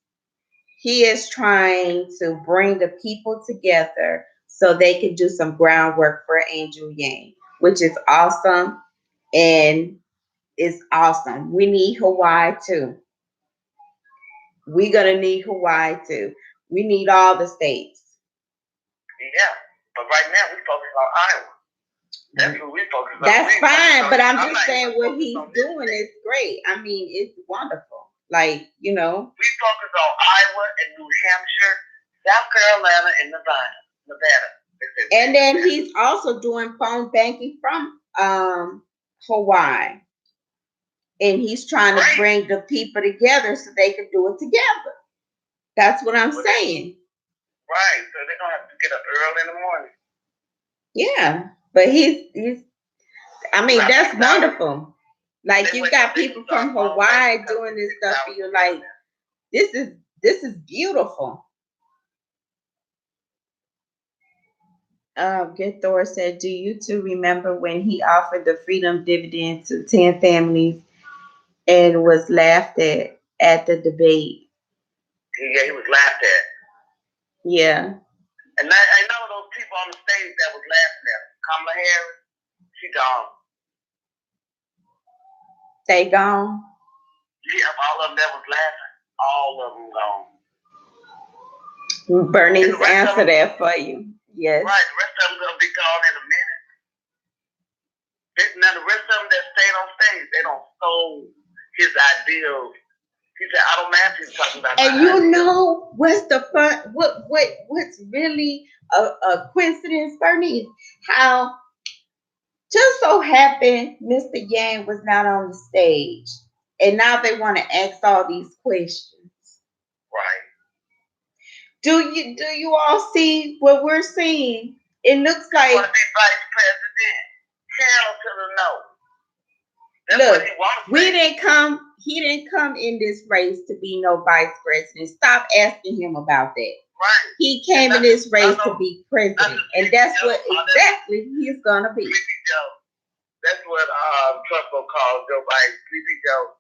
he is trying to bring the people together so they can do some groundwork for Angel Yang, which is awesome. And it's awesome. We need Hawaii too. We're going to need Hawaii too. We need all the states. Yeah, but right now we focus on Iowa. That's what we focus on. That's fine, but I'm just saying what he's doing is great. I mean, it's wonderful. Like, you know. We focus on Iowa and New Hampshire, South Carolina, and Nevada. And then he's also doing phone banking from Hawaii. And he's trying to bring the people together so they can do it together. That's what I'm saying. Right. So they're going to have to get up early in the morning. Yeah. But he's I mean, that's wonderful. Like, you got people from Hawaii doing this stuff for you. Like, this is beautiful. Good Thor said, "Do you two remember when he offered the freedom dividend to 10 families and was laughed at the debate?" Yeah, he was laughed at. Yeah. And I know those people on the stage that was laughing at him. Kamala Harris, she gone. They gone? Yeah, all of them that was laughing, all of them gone. Bernice answer that for you. Yes. Right, the rest of them gonna be gone in a minute. Now the rest of them that stayed on stage, they don't stole his ideals. He said, I don't mind people talking about and my you ideals. know what's the fun? What's really a coincidence, Bernice? How just so happened Mr. Yang was not on the stage, and now they want to ask all these questions. Right. Do you all see what we're seeing? It looks like want to be vice president. Hell to the no. That's look, what he wants. He didn't come in this race to be no vice president. Stop asking him about that. Right. He came in this race to be president, and that's what exactly he's gonna be. Sleepy Joe. That's what Trump will call Joe Biden. Sleepy Joe.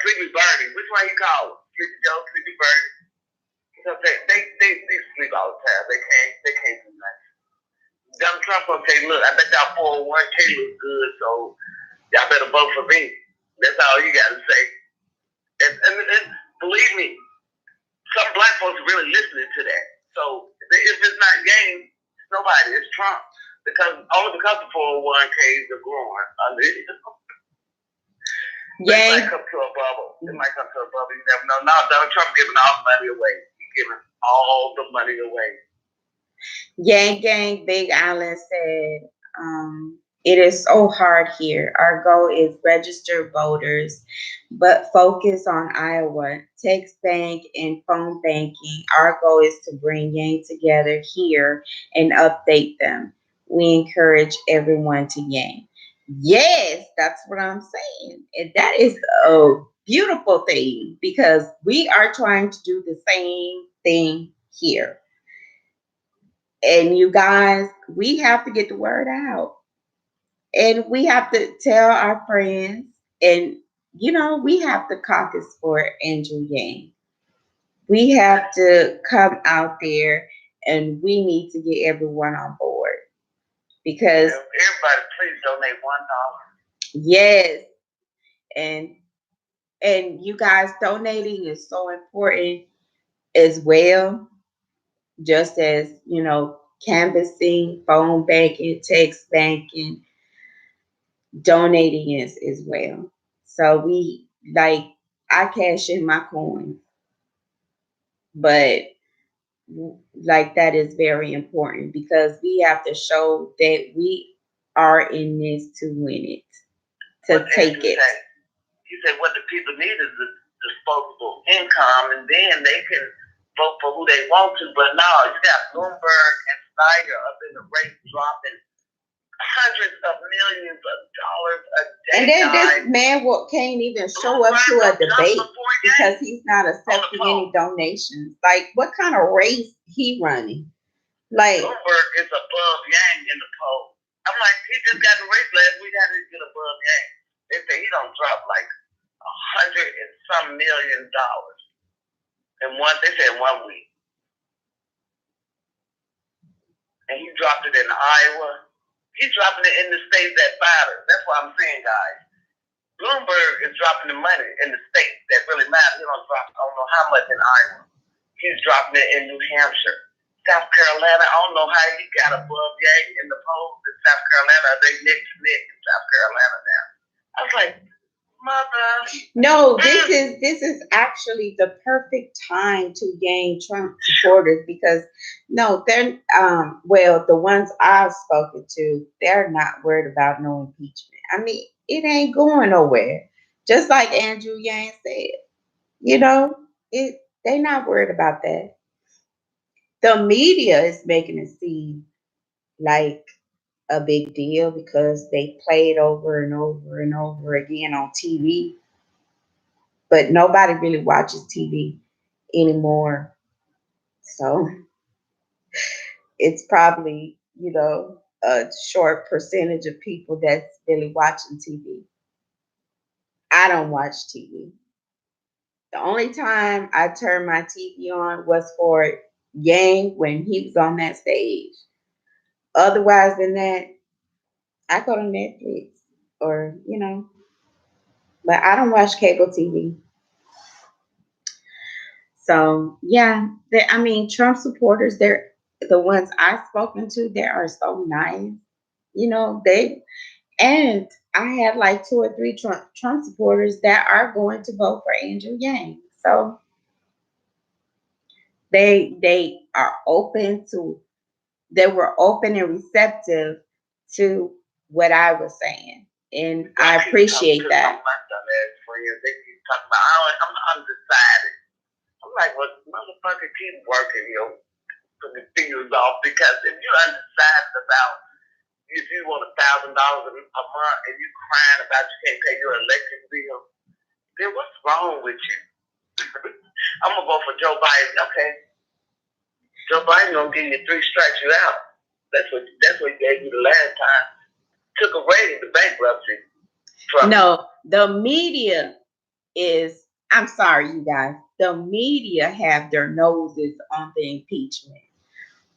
Sleepy Bernie. Which one he called? Sleepy Joe, Sleepy Bernie. So they sleep all the time. They can't do nothing. Donald Trump will say, look, I bet y'all 401k looks good, so y'all better vote for me. That's all you got to say. And believe me, some black folks are really listening to that. So if it's not Yang, it's nobody. It's Trump. Only because the 401ks are growing. It might come to a bubble. You never know. Now Donald Trump giving all the money away. He's giving all the money away. Yang Gang Big Island said, it is so hard here. Our goal is register voters, but focus on Iowa. Text bank and phone banking. Our goal is to bring Yang together here and update them. We encourage everyone to Yang. Yes, that's what I'm saying. And that is a beautiful thing because we are trying to do the same thing here. And you guys, we have to get the word out. And we have to tell our friends. And, we have to caucus for Andrew Yang. We have to come out there and we need to get everyone on board. Because everybody, please donate $1. Yes. And you guys, donating is so important as well. Just as, canvassing, phone banking, text banking, donating is as well. So I cash in my coins, but that is very important because we have to show that we are in this to win it, to take it. He said what the people need is the disposable income, and then they can vote for who they want to. But now you got Bloomberg and Snyder up in the race dropping hundreds of millions of dollars a day. And then this man can't even show up to a debate because he's not accepting any donations. Like, what kind of race he running? Like, Bloomberg is above Yang in the poll. I'm like, he just got in the race last week. How did he get above Yang? They say he don't drop like $100 and some million in one week. And he dropped it in Iowa. He's dropping it in the states that matter. That's what I'm saying, guys. Bloomberg is dropping the money in the states that really matter. He don't drop, I don't know how much in Iowa. He's dropping it in New Hampshire. South Carolina, I don't know how he got above Yang in the polls in South Carolina. They neck to neck in South Carolina now. I was like, mother. No, this is actually the perfect time to gain Trump supporters because they're the ones I've spoken to, they're not worried about no impeachment. I mean, it ain't going nowhere. Just like Andrew Yang said, they're not worried about that. The media is making it seem like a big deal because they play it over and over and over again on TV. But nobody really watches TV anymore. So it's probably, a short percentage of people that's really watching TV. I don't watch TV. The only time I turned my TV on was for Yang when he was on that stage. Otherwise than that, I go to Netflix or, but I don't watch cable TV. So yeah, I mean, Trump supporters, they're the ones I've spoken to. They are so nice. They and I have like two or three Trump supporters that are going to vote for Andrew Yang. So they are open to. They were open and receptive to what I was saying, and I appreciate that. My dumbass friends, they keep talking about, I'm undecided. I'm like, well, motherfucker, keep working, put the fingers off, because if you're undecided about if you want $1,000 a month and you crying about you can't pay your electric bill, then what's wrong with you? I'm gonna vote for Joe Biden. Okay, Joe Biden gonna give you 3 strikes, you out. That's what he gave you the last time. Took away the bankruptcy. No, the media is. I'm sorry, you guys. The media have their noses on the impeachment.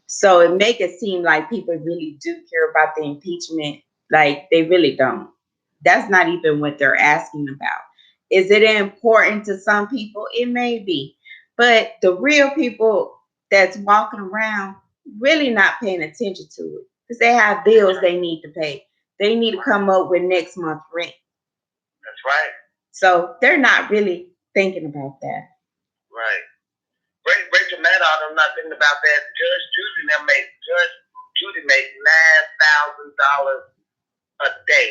So it make it seem like people really do care about the impeachment. Like they really don't. That's not even what they're asking about. Is it important to some people? It may be. But the real people that's walking around really not paying attention to it. Because they have bills they need to pay. They need to come up with next month's rent. That's right. So they're not really thinking about that. Right. Rachel Maddow, I'm not thinking about that. Judge Judy made $9,000 a day,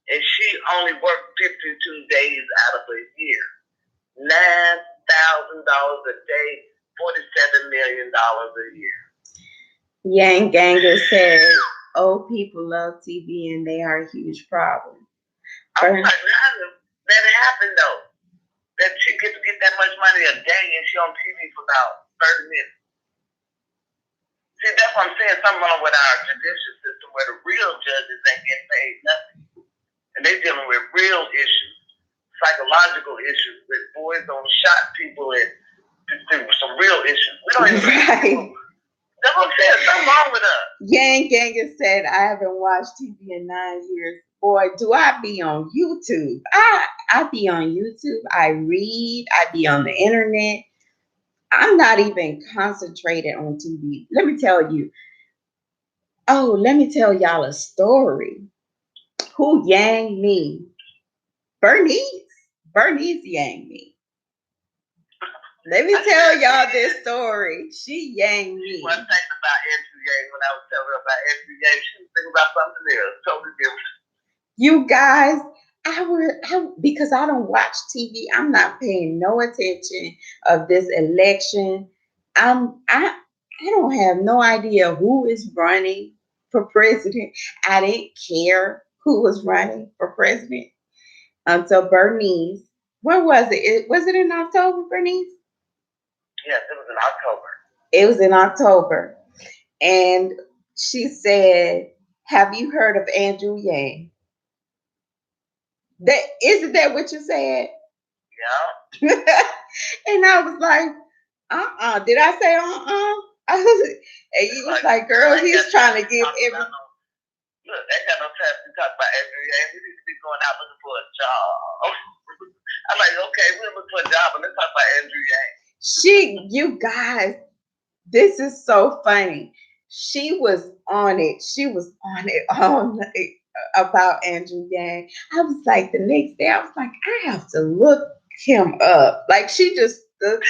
and she only worked 52 days out of a year. $9,000 a day, $47 million a year. Yang Ganger said, "Old people love TV, and they are a huge problem." I'm like, how did that happen though? That she gets to get that much money a day and she on TV for about 30 minutes. See, that's what I'm saying. Something wrong with our judicial system where the real judges ain't getting paid nothing. And they dealing with real issues, psychological issues with boys on shot people and some real issues. We don't even right. That's what I'm saying. Something wrong with us. Yang Ganger said, "I haven't watched TV in 9 years. Boy, do I be on YouTube. I be on YouTube. I read. I be on the internet. I'm not even concentrated on TV. Let me tell you. Oh, let me tell y'all a story. Who Yang me? Bernice. Bernice Yang me. Let me tell y'all this story. She Yang me. She wasn't thinking about Andrew Yang when I was telling her about Andrew Yang. She was thinking about something else, totally different. You guys, because I don't watch TV, I'm not paying no attention of this election. I don't have no idea who is running for president. I didn't care who was running for president until Bernice. Where was it? Was it in October, Bernice? Yes, it was in October. It was in October. And she said, "Have you heard of Andrew Yang?" That isn't that what you said? Yeah. And I was like, Did I say and you was like, girl, he's trying to give every. Look, they got no time to talk about Andrew Yang. We need to be going out looking for a job. I'm like, okay, we'll look for a job, and let's talk about Andrew Yang. You guys, this is so funny. She was on it. She was on it all night about Andrew Yang. I was like, the next day, I was like, I have to look him up. Like, she just stuck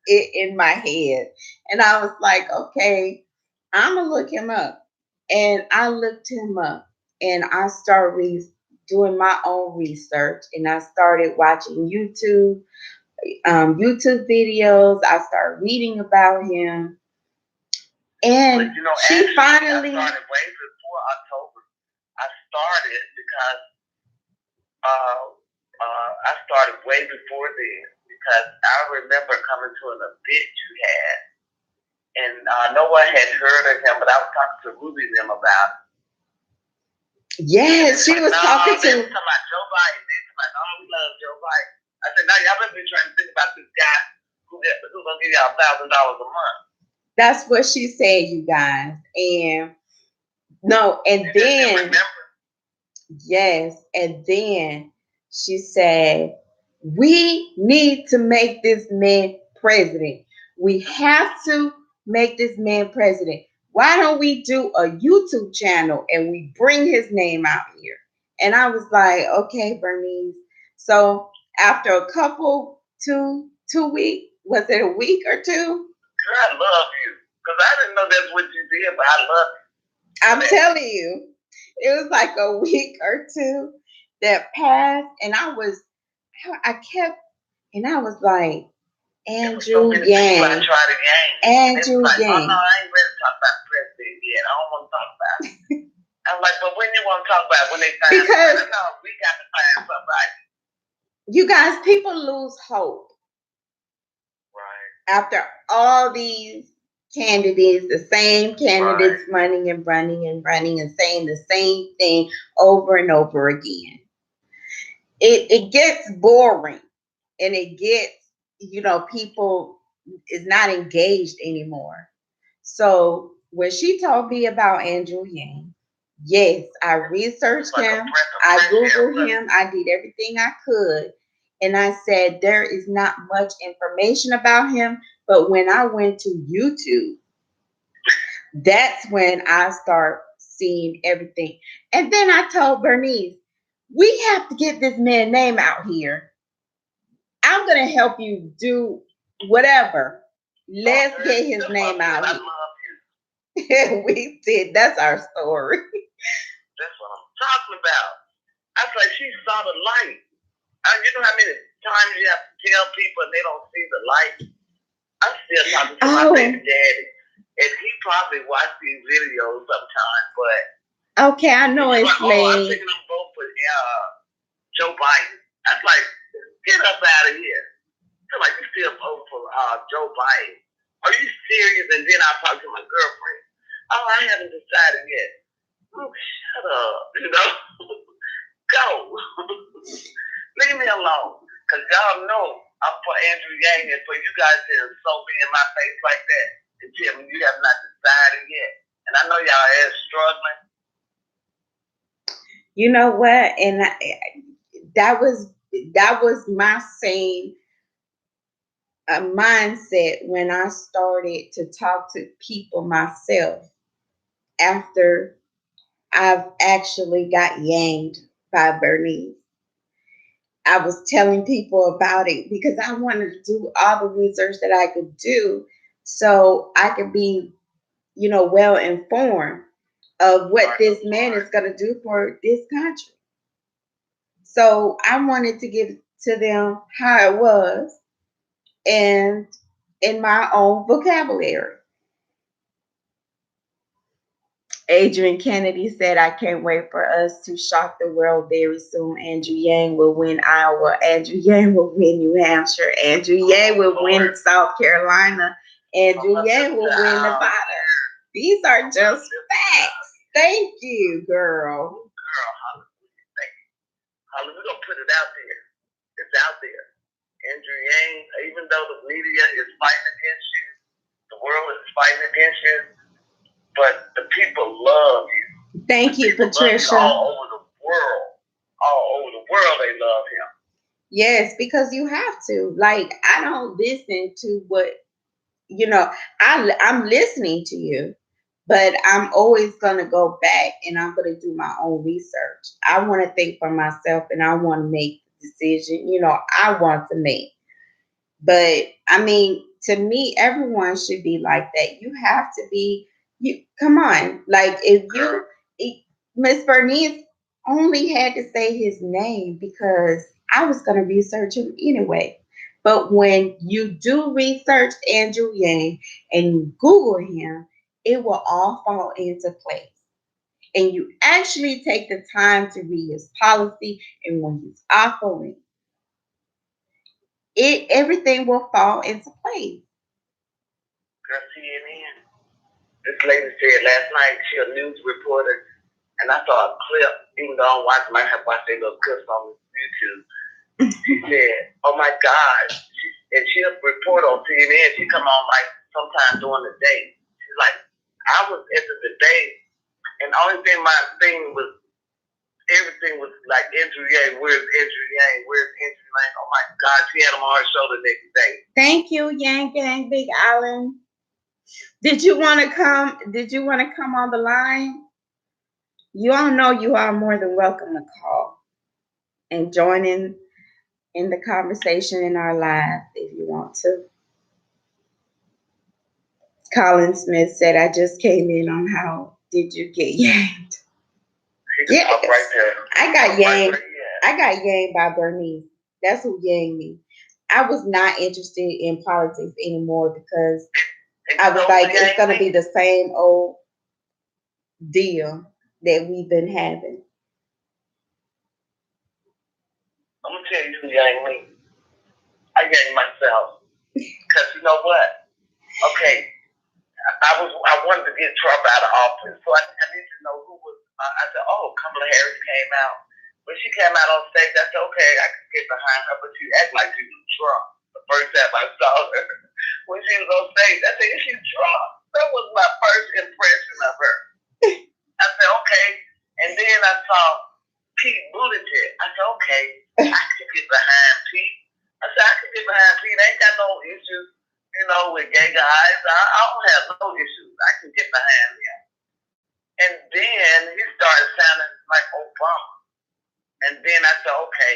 it in my head. And I was like, okay, I'm going to look him up. And I looked him up and I started doing my own research, and I started watching YouTube videos. I started reading about him. And she finally. I started way before October. I started because I started way before then, because I remember coming to an event you had, and no one had heard of him, but I was talking to Ruby and them about it. Yes, she was talking They to. were talking about Joe Biden. They were talking about, oh, we love Joe Biden. I said, now y'all better be trying to think about this guy who's going to give y'all $1,000 a month. That's what she said, you guys. And no, and then yes, and then she said, we need to make this man president. We have to make this man president. Why don't we do a YouTube channel and we bring his name out here? And I was like, okay, Bernice. So after a couple, two weeks, was it a week or two? Girl, I love you. Because I didn't know that's what you did, but I love you. I'm telling you, it was like a week or two that passed, and I was like, Andrew Yang. I tried again. Andrew like, Yang. Oh, no, I ain't ready to talk about the president yet. I don't want to talk about it. I'm like, but when you want to talk about it? When they find because no, we got to find somebody. You guys, people lose hope. Right. After all these candidates, the same candidates running and saying the same thing over and over again. It gets boring, and it gets, people is not engaged anymore. So when she told me about Andrew Yang, yes, I researched him, I Googled him, I did everything I could, and I said there is not much information about him. But when I went to YouTube, that's when I start seeing everything. And then I told Bernice, we have to get this man's name out here. I'm going to help you do whatever. Let's get his name out here. We did. That's our story. That's what I'm talking about. I was like, she saw the light. You know how many times you have to tell people and they don't see the light? I'm still talking to my baby daddy. And he probably watched these videos sometimes, but okay, I know it's like, I'm thinking I'm voting for Joe Biden. I was like, get us out of here. I'm like, you still vote for Joe Biden? Are you serious? And then I talked to my girlfriend. Oh, I haven't decided yet. Oh, shut up. Go. Leave me alone. Because y'all know I'm for Andrew Yang, and for you guys to insult me in my face like that and tell me you have not decided yet. And I know y'all is struggling. You know what? And that was my same mindset when I started to talk to people myself after I've actually got yanged by Bernice. I was telling people about it because I wanted to do all the research that I could do so I could be, well informed of what this man is going to do for this country. So I wanted to give to them how it was and in my own vocabulary. Adrian Kennedy said, I can't wait for us to shock the world very soon. Andrew Yang will win Iowa. Andrew Yang will win New Hampshire. Andrew Yang will win South Carolina. Andrew Yang will win Nevada. These are just facts. Thank you, girl. Girl, we're going to put it out there. It's out there. Andrew Yang, even though the media is fighting against you, the world is fighting against you, but the people love you. Thank you, Patricia. All over the world. All over the world, they love him. Yes, because you have to. Like, I don't listen to what, I'm listening to you, but I'm always going to go back and I'm going to do my own research. I want to think for myself and I want to make the decision, I want to make. But I mean, to me, everyone should be like that. You have to be, come on. Like, if Miss Bernice only had to say his name because I was going to research him anyway. But when you do research Andrew Yang and you Google him, it will all fall into place. And you actually take the time to read his policy and when he's operating, everything will fall into place. Girl, CNN. This lady said last night she a news reporter, and I saw a clip. Even though I don't watch, might have watched their little clips on YouTube. She said, "Oh my God!" And she a reporter on CNN. She come on like sometime during the day. She's like, "I was at the debate, and the only thing my thing was." Everything was like Andrew Yang. Where's Andrew Yang? Where's Andrew Yang? Oh my God, she had him on her show the next day. Thank you, Yang Gang, Big Island. Did you want to come? Did you want to come on the line? You all know you are more than welcome to call and join in the conversation in our live if you want to. Colin Smith said, "I just came in on how did you get yanked?" Yes. Right there. I got yanked. I got yanked by Bernice. That's who yanked me. I was not interested in politics anymore because I was like, it's gonna be the same old deal that we've been having. I'm gonna tell you who yanked me. I yanked myself because you know what? Okay, I wanted to get Trump out of office, so I need to know who was. I said, oh, Kamala Harris came out. When she came out on stage, I said, okay, I could get behind her, but she acted like she was Trump. The first time I saw her, when she was on stage, I said, is she Trump? That was my first impression of her. I said, okay. And then I saw Pete Buttigieg. I said, okay, I could get behind Pete. I said, I could get behind Pete. I ain't got no issues, you know, with gay guys. I don't have no issues. I can get behind him. And then he started sounding like Obama. And then I said, okay,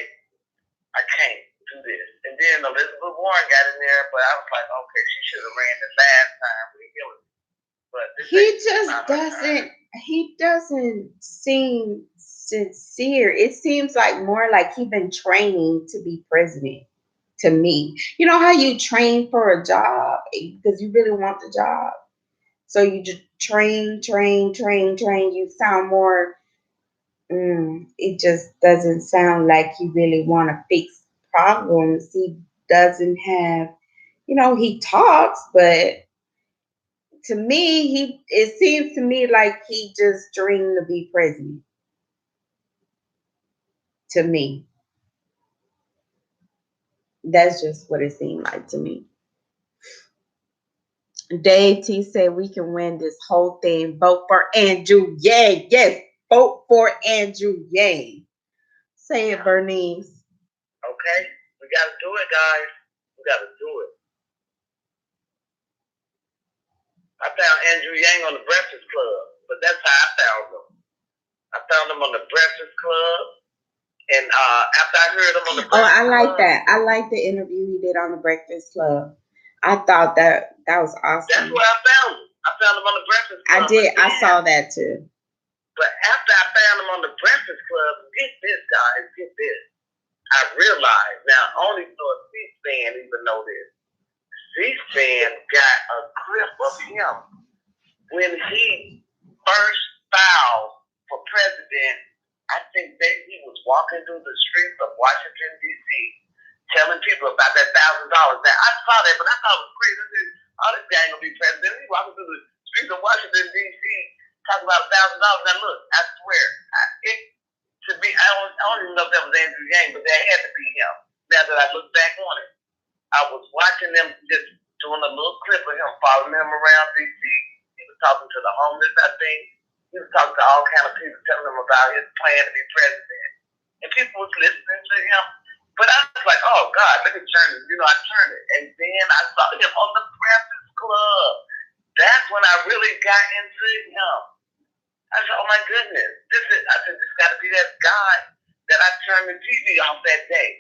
I can't do this. And then Elizabeth Warren got in there, but I was like, okay, she should have ran the last time with Hillary. But he doesn't seem sincere. It seems like more like he's been training to be president to me. You know how you train for a job because you really want the job. So you just train. You sound more, it just doesn't sound like he really want to fix problems. He doesn't have, he talks, but to me, it seems to me like he just dreamed to be president. To me. That's just what it seemed like to me. Dave T said we can win this whole thing. Vote for Andrew Yang. Yes, vote for Andrew Yang. Say it, Bernice. Okay, we got to do it, guys. We got to do it. I found Andrew Yang on the Breakfast Club, but that's how I found him. I found him on the Breakfast Club, and after I heard him on the Breakfast Club. Oh, I like that. I like the interview he did on the Breakfast Club. I thought that was awesome. That's where I found him. I found him on the Breakfast Club. I did. I saw that too. But after I found him on the Breakfast Club, get this, guys, get this. I realized, now only C-SPAN even know this. C-SPAN got a clip of him when he first filed for president. I think he was walking through the streets of Washington, D.C., telling people about that $1,000. Now, I saw that, but I thought it was crazy. I said, oh, this guy ain't going to be president. He's walking through the streets of Washington, D.C., talking about $1,000. Now, look, I swear, to me, I don't even know if that was Andrew Yang, but that had to be him. Now that I look back on it, I was watching them just doing a little clip of him following them around D.C. He was talking to the homeless, I think. He was talking to all kind of people, telling them about his plan to be president. And people was listening to him. But I was like, oh, God, let me turn it. I turned it. And then I saw him on the Breakfast Club. That's when I really got into him. I said, oh, my goodness. This got to be that guy that I turned the TV off that day.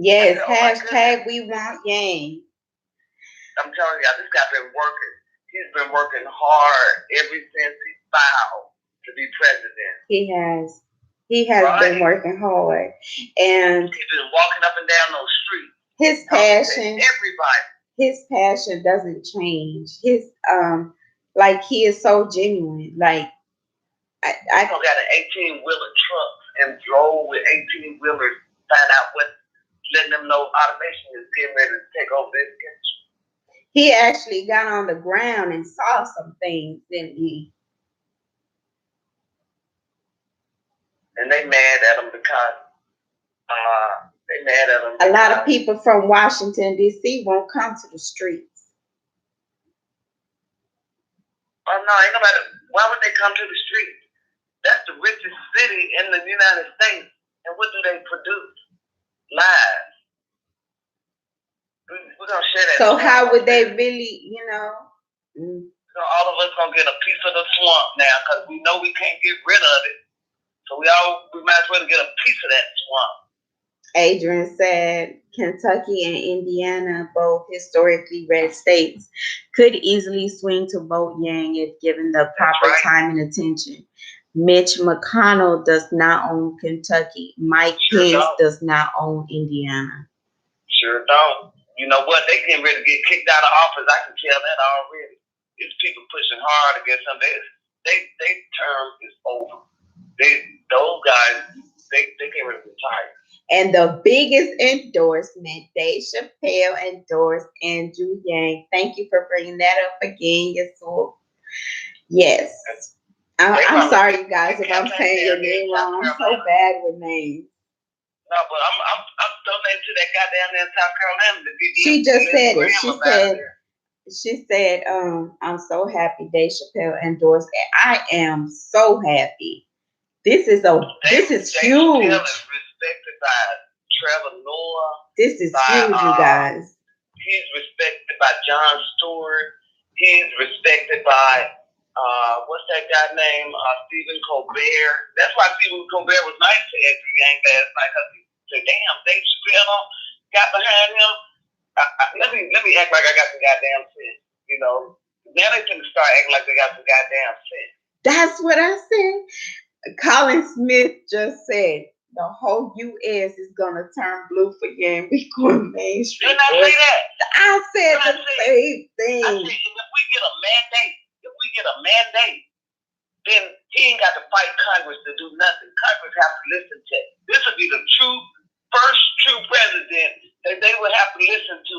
Yes, said, we want Yang. I'm telling you, this guy been working. He's been working hard ever since he filed to be president. He has. He has been working hard. And he's been walking up and down those streets. His passion. Everybody. His passion doesn't change. His like he is so genuine. Like I got an 18-wheeler truck and drove with 18-wheelers, find out what, letting them know automation is getting ready to take over this industry. He actually got on the ground and saw some things, didn't he? And they mad at him because they mad at him. A lot of people from Washington, D.C. won't come to the streets. Oh no, ain't nobody. Why would they come to the street? That's the richest city in the United States. And what do they produce? Lies. We're gonna share that. So how would they really, So all of us gonna get a piece of the swamp now because we know we can't get rid of it. So we might as well get a piece of that swamp. Adrian said Kentucky and Indiana, both historically red states, could easily swing to vote Yang if given the proper time and attention. Mitch McConnell does not own Kentucky. Mike Pence does not own Indiana. Sure don't. You know what? They getting ready to get kicked out of office. I can tell that already. It's people pushing hard against them. They term is over. Those guys, they can't really retire. And the biggest endorsement, Dave Chappelle endorsed Andrew Yang. Thank you for bringing that up again, Yasur. Yes. I'm sorry, you guys, if I'm saying your name wrong. I'm so bad with names. No, but I'm donating to that goddamn in South Carolina. She just said it. She said, I'm so happy Dave Chappelle endorsed it. I am so happy. This is huge. Chappelle is respected by Trevor Noah. This is huge, you guys. He's respected by Jon Stewart. He's respected by what's that guy named Stephen Colbert. That's why Stephen Colbert was nice to Andrew Yang last night because he said, "Damn, Dave Chappelle got behind him." Let me act like I got some goddamn sense. You know, now they can start acting like they got some goddamn sense. That's what I said. Colin Smith just said the whole U.S. is gonna turn blue for Yang. We going mainstream. Didn't I say that? I said the same thing. I said if we get a mandate, then he ain't got to fight Congress to do nothing. Congress have to listen to. This would be the first true president that they would have to listen to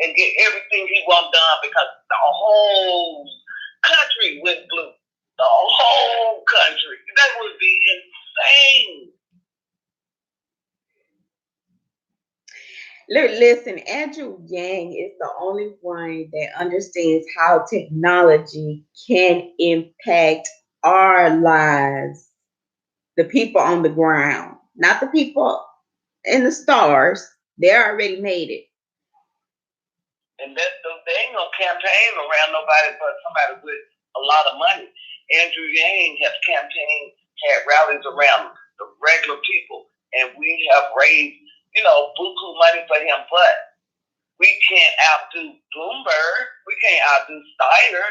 and get everything he wants done because the whole country went blue. The whole country. That would be insane. Listen, Andrew Yang is the only one that understands how technology can impact our lives. The people on the ground, not the people in the stars. They already made it. And they ain't no campaign around nobody but somebody with a lot of money. Andrew Yang has campaigned, had rallies around the regular people, and we have raised, buku money for him. But we can't outdo Bloomberg. We can't outdo Steyer.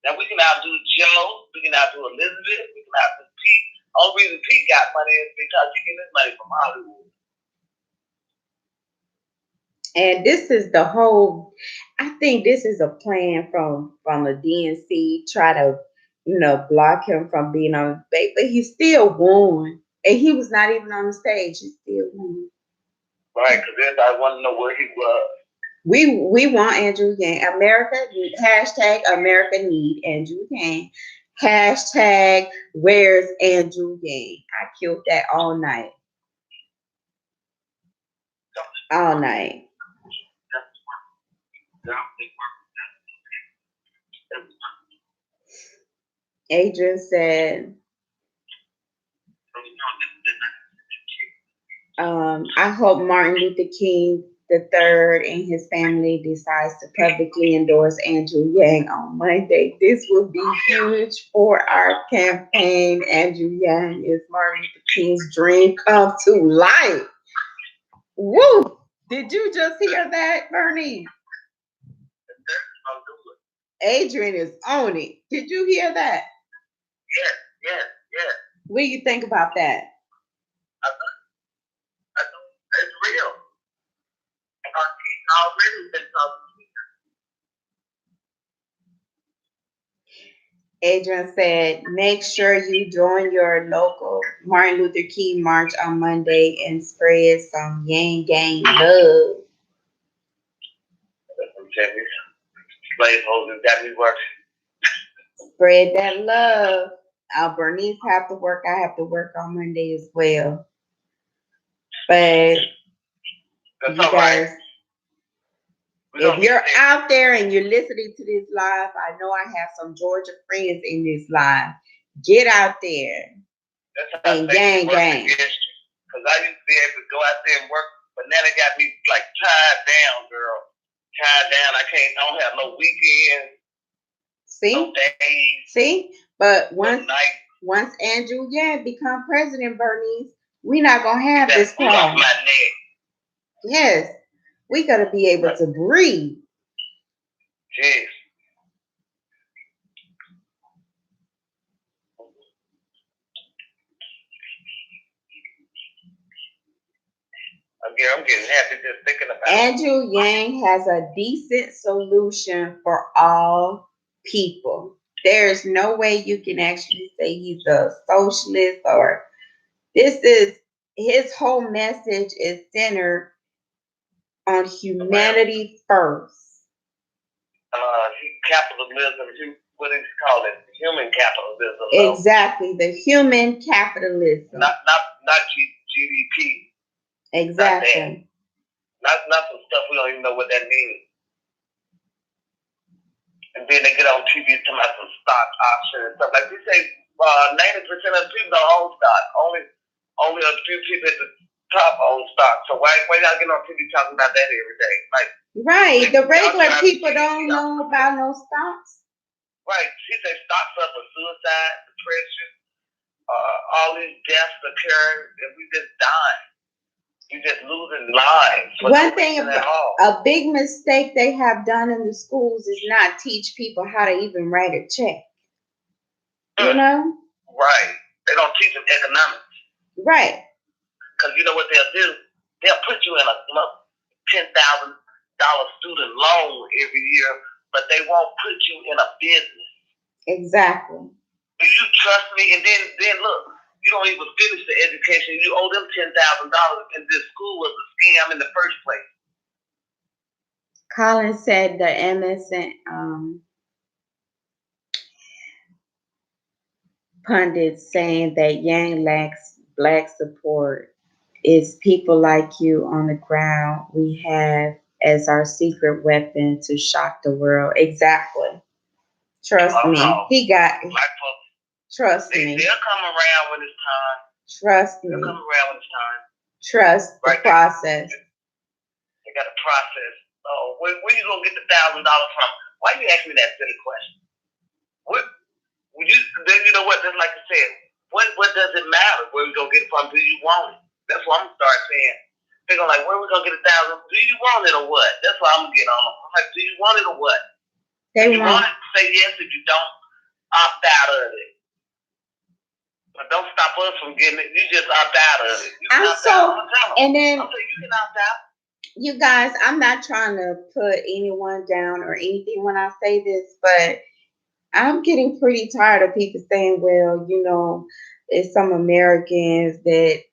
Now we can outdo Joe. We can outdo Elizabeth. We can outdo Pete. Only reason Pete got money is because he gets his money from Hollywood. And this is the whole. I think this is a plan from the DNC try to. Block him from being on the debate, but he still won. And he was not even on the stage. He still won. Right, because everybody want to know where he was. We want Andrew Yang. Hashtag America need Andrew Yang. Hashtag where's Andrew Yang. I killed that all night. All night. Adrian said, I hope Martin Luther King III and his family decides to publicly endorse Andrew Yang on Monday. This will be huge for our campaign. Andrew Yang is Martin Luther King's dream come to life. Woo! Did you just hear that, Bernie? Adrian is on it. Did you hear that? Yes. What do you think about that? It's real. He's already been talking. Adrian said, make sure you join your local Martin Luther King march on Monday and spread some Yang Gang love. slave holders got me working. Spread that love. Bernice have to work. I have to work on Monday as well. But That's you all right. guys, if you're out there and you're listening to this live, I know I have some Georgia friends in this live. Get out there and gang. Because I used to be able to go out there and work, but now they got me like tied down, girl. Tied down. I don't have no weekends. See? No days. See? But once Andrew Yang become president, Bernice, we're not gonna have this problem. Off my neck. Yes. We gotta be able to breathe. Yes. I'm getting happy just thinking about it. Andrew Yang has a decent solution for all people. There's no way you can actually say he's a socialist or his whole message is centered on humanity first. Capitalism, what is it called? Human capitalism. Exactly, the human capitalism. Not GDP. Exactly. Not some stuff we don't even know what that means. And then they get on TV talking about some stock option and stuff. Like we say, 90% of the people don't own stock. Only a few people at the top own stock. So why y'all get on TV talking about that every day? Like, right. The regular people don't know about no stocks. Right. She said stocks up for suicide, depression, all these deaths occurring, and we just dying. We just losing lives. One thing a big mistake they have done in the schools is not teach people how to even write a check. You know? Right. They don't teach them economics. Right. Because you know what they'll do? They'll put you in a $10,000 student loan every year, but they won't put you in a business. Exactly. Do you trust me? And then look, you don't even finish the education. You owe them $10,000, and this school was a scam in the first place. Colin said the MSN pundit saying that Yang lacks black support. It's people like you on the ground we have as our secret weapon to shock the world. Exactly. Trust me. He got it. Trust me. They'll come around when it's time. Trust me. They'll come around when it's time. Trust the process. They got a process. Oh, where you gonna get the $1,000 from? Why you ask me that silly question? Then you know what? Just like I said, what does it matter where we gonna get it from? Do you want it? That's what I'm gonna start saying. They're gonna like, where we gonna get $1,000? Do you want it or what? That's what I'm gonna get on them. I'm like, do you want it or what? If you want it, say yes. If you don't, opt out of it. But don't stop us from getting it. You just opt out of it. And then you can opt out. You guys, I'm not trying to put anyone down or anything when I say this, but I'm getting pretty tired of people saying, well, you know, it's some Americans that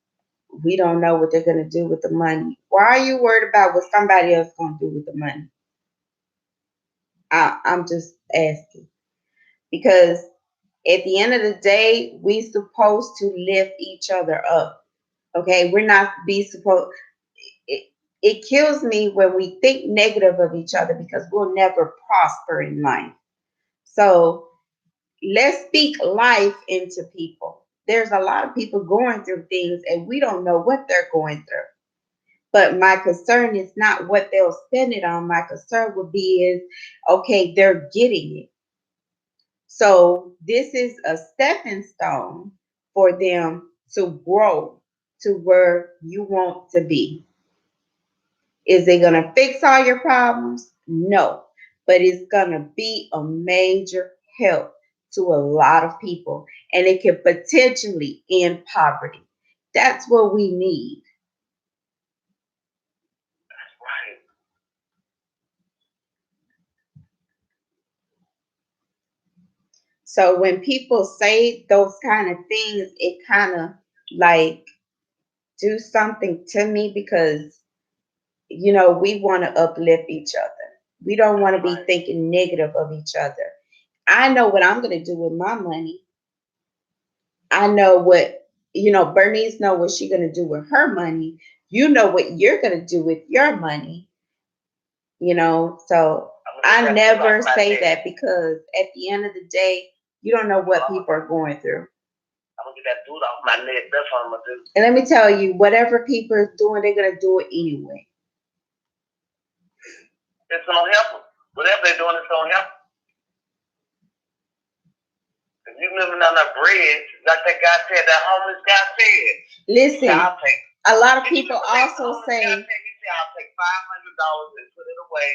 we don't know what they're going to do with the money. Why are you worried about what somebody else going to do with the money? I'm just asking. Because at the end of the day, we're supposed to lift each other up. Okay? We're not supposed. It kills me when we think negative of each other because we'll never prosper in life. So let's speak life into people. There's a lot of people going through things and we don't know what they're going through. But my concern is not what they'll spend it on. My concern would be is, okay, they're getting it. So this is a stepping stone for them to grow to where you want to be. Is it going to fix all your problems? No, but it's going to be a major help to a lot of people, and it can potentially end poverty. That's what we need. Right. So when people say those kind of things, it kind of like do something to me because, you know, we want to uplift each other. We don't want to be Right. thinking negative of each other. I know what I'm going to do with my money. I know what, Bernice know what she's going to do with her money. You know what you're going to do with your money, So I'm gonna get I that food never off my say neck. that because at the end of the day, you don't know what people are going through. I'm gonna get that food off my neck. That's what I'm gonna do. And let me tell you, whatever people are doing, they're going to do it anyway. It's gonna help them. Whatever they're doing, it's gonna help them. If you living on a bridge, like that guy said, that homeless guy said. Listen, I'll take. a lot of Did you people know that also homeless guy say, said, he said, I'll take $500 and put it away,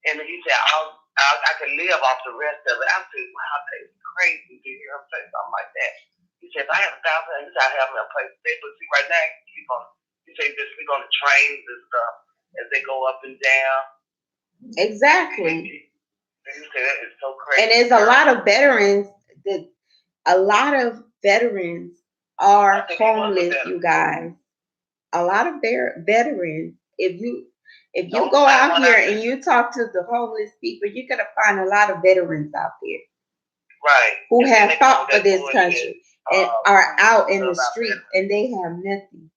and he said, I can live off the rest of it. I said, wow, that is crazy to hear him say something like that. He said, if I have $1,000, he said, I have me a place to stay. But see, right now, he said, just sleep on the trains and stuff as they go up and down. exactly. And he said, that is so crazy. And there's a lot of veterans are homeless, you guys. A lot of veterans, if you go out here and you talk to the homeless people, you're gonna find a lot of veterans out there, right, who have fought for this country and are out in the street and they have nothing.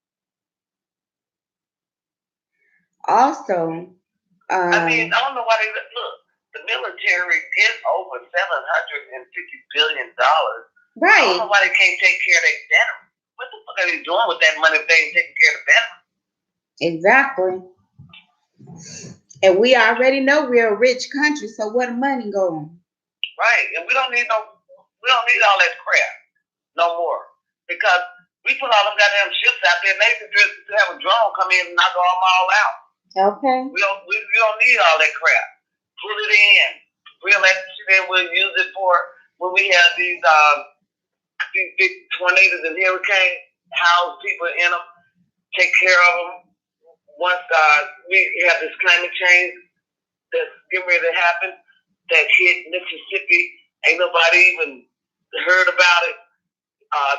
Also, I mean, I don't know why they look. The military is over $750 billion. Right. I don't know why they can't take care of their veterans. What the fuck are they doing with that money if they ain't taking care of the veterans? Exactly. And we already know we're a rich country, so where the money going? Right, and we don't need all that crap no more, because we put all them goddamn ships out there, and they could just have a drone come in and knock them all out. Okay. We don't need all that crap. Put it in, reel that shit in. We'll use it for when we have these big tornadoes and hurricanes. House people in them, take care of them. Once we have this climate change that's getting ready to happen, that hit Mississippi, ain't nobody even heard about it.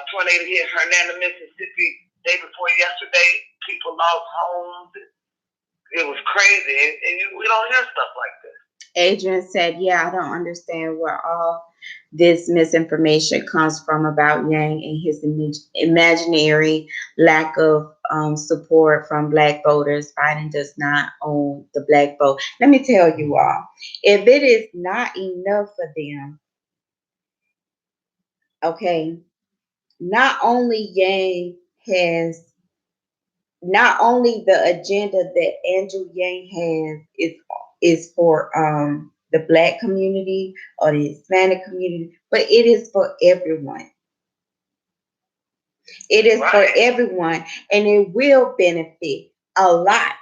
Tornado hit Hernando, Mississippi, day before yesterday. People lost homes. It was crazy, and we don't hear stuff like this. Adrian said, yeah, I don't understand where all this misinformation comes from about Yang and his imaginary lack of support from Black voters. Biden does not own the Black vote. Let me tell you all, if it is not enough for them, okay, not only the agenda that Andrew Yang has is for the Black community or the Hispanic community, but it is for everyone. It is for everyone, and it will benefit a lot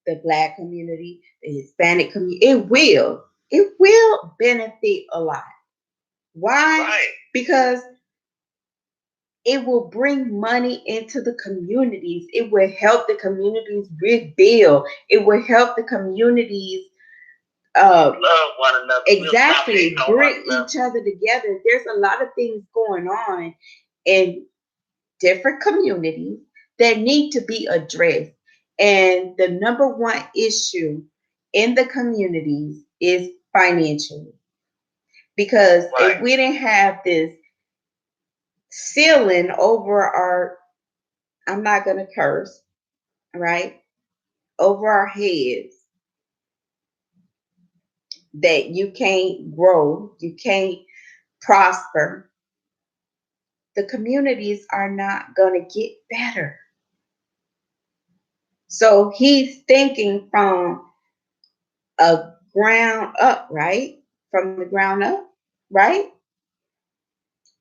the Black community, the Hispanic community. It will benefit a lot. Why? Right. Because it will bring money into the communities. It will help the communities rebuild. It will help the communities love one another. Exactly. Bring each other together. There's a lot of things going on in different communities that need to be addressed. And the number one issue in the communities is financially. Because if we didn't have this ceiling over our, I'm not going to curse, right? Over our heads, that you can't grow, you can't prosper, the communities are not going to get better. So he's thinking from a ground up, right? From the ground up, right?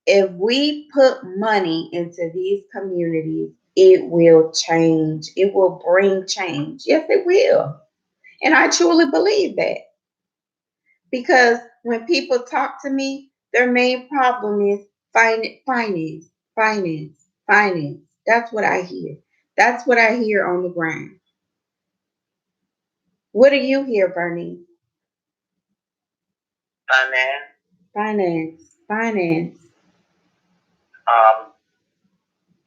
If we put money into these communities, it will change. It will bring change. Yes, it will. And I truly believe that. Because when people talk to me, their main problem is finance. That's what I hear. That's what I hear on the ground. What do you hear, Bernie? Finance.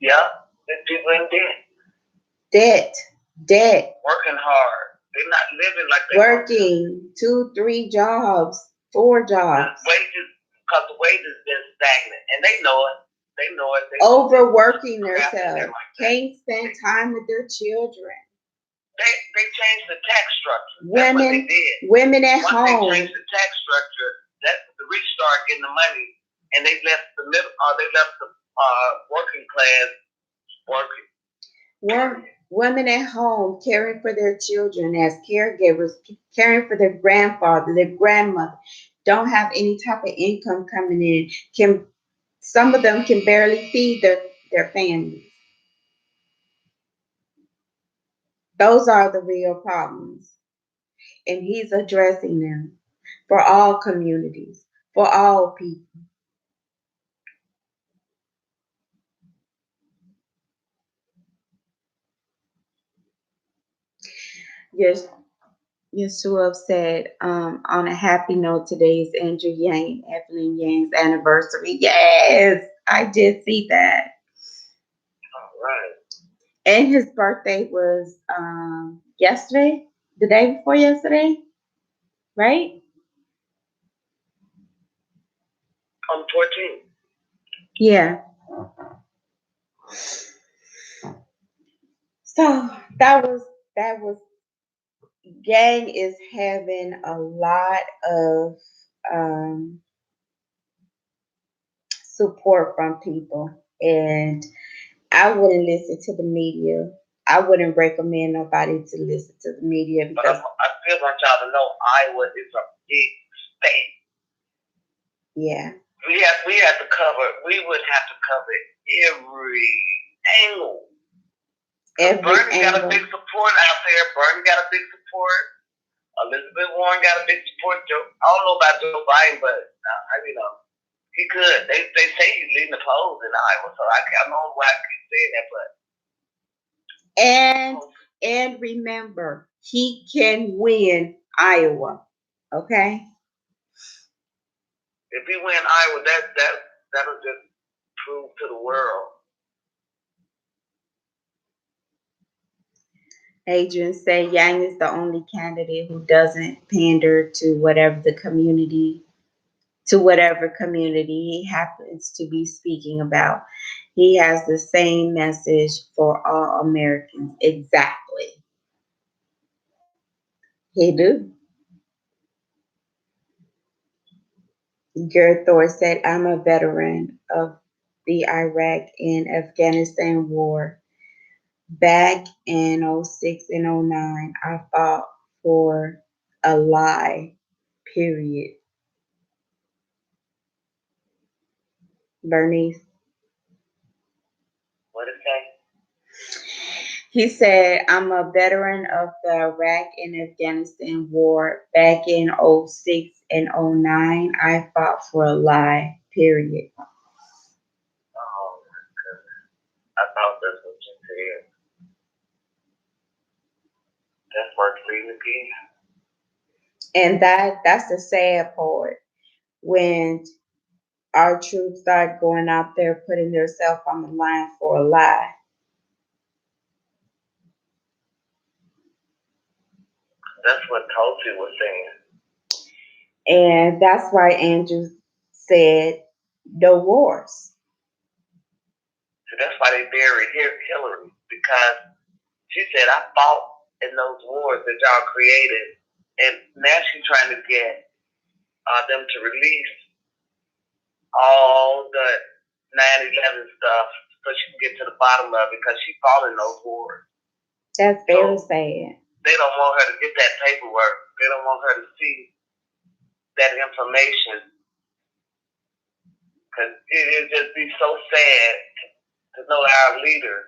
Yeah, there's people in debt. Debt. Working hard. They're not living like they working 2, 3 jobs, 4 jobs. Because the wages been stagnant, and they know it. They know it. Overworking themselves. Can't spend time with their children. They changed the tax structure. That's what they did. Women at Once home. they changed the tax structure, that the rich started getting the money, and they left the middle. They left the working class working. Women at home caring for their children as caregivers, caring for their grandfather, their grandmother, don't have any type of income coming in. Some of them can barely feed their families. Those are the real problems. And he's addressing them for all communities, for all people. Yes, Yeshua said, on a happy note, today is Andrew Yang, Evelyn Yang's anniversary. Yes, I did see that. All right. And his birthday was yesterday, the day before yesterday, right? On 14th. Yeah. So that was Yang is having a lot of support from people, and I wouldn't listen to the media. I wouldn't recommend nobody to listen to the media because I still want y'all to know Iowa is a big state. Yeah. We would have to cover every angle. Bernie got a big support out there. Bernie got a big support. Elizabeth Warren got a big support. I don't know about Joe Biden, but he could. They say he's leading the polls in Iowa, so I don't know why I keep saying that, but. And remember, he can win Iowa. Okay. If he win Iowa, that'll just prove to the world. Adrian said Yang is the only candidate who doesn't pander to whatever community he happens to be speaking about. He has the same message for all Americans. Exactly. He do. Gerd Thor said, I'm a veteran of the Iraq and Afghanistan war. Back in 06 and 09, I fought for a lie, period. Bernice. What did it say? He said, I'm a veteran of the Iraq and Afghanistan war. Back in 06 and 09, I fought for a lie, period. Oh, my goodness. I thought that's what you said. That's worth reading again. And that's the sad part. When our troops start going out there putting themselves on the line for a lie. That's what Tulsi was saying. And that's why Andrew said no wars. So that's why they buried Hillary, because she said, I fought in those wars that y'all created, and now she's trying to get them to release all the 9/11 stuff so she can get to the bottom of it, because she fought in those wars. That's very sad. They don't want her to get that paperwork. They don't want her to see that information, because it'd just be so sad to know our leaders.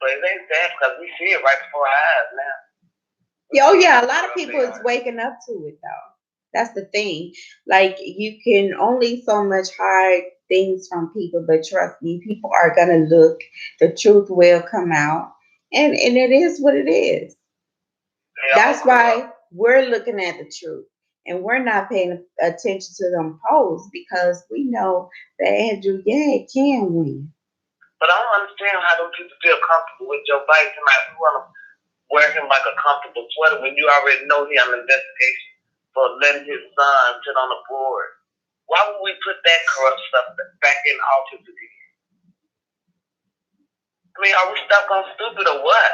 But it ain't sad because we see it right before our eyes now. Oh yeah, a lot of people is waking up to it though. That's the thing. Like, you can only so much hide things from people, but trust me, people are gonna look. The truth will come out, and it is what it is. That's why we're looking at the truth, and we're not paying attention to them polls, because we know that Andrew Yang can win. But I don't understand how those people feel comfortable with Joe Biden tonight. wear him like a comfortable sweater when you already know he on investigation for letting his son sit on the board? Why would we put that corrupt stuff back in office again? I mean, are we stuck on stupid or what?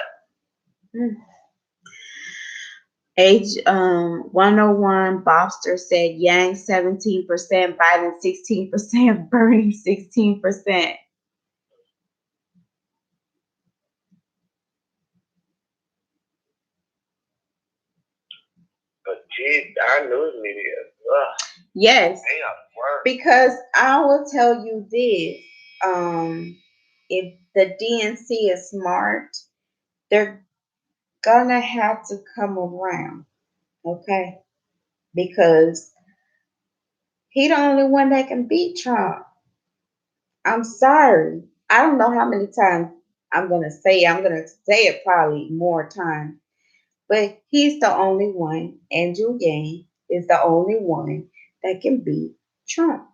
Age 101 Bobster said Yang 17%, Biden 16%, Bernie 16%. But geez, our news media, yes, they are worse. Because I will tell you this: if the DNC is smart, they're gonna have to come around, okay? Because he the only one that can beat Trump. I'm sorry. I don't know how many times I'm gonna say it probably more times. But he's the only one. Andrew Yang is the only one that can beat Trump.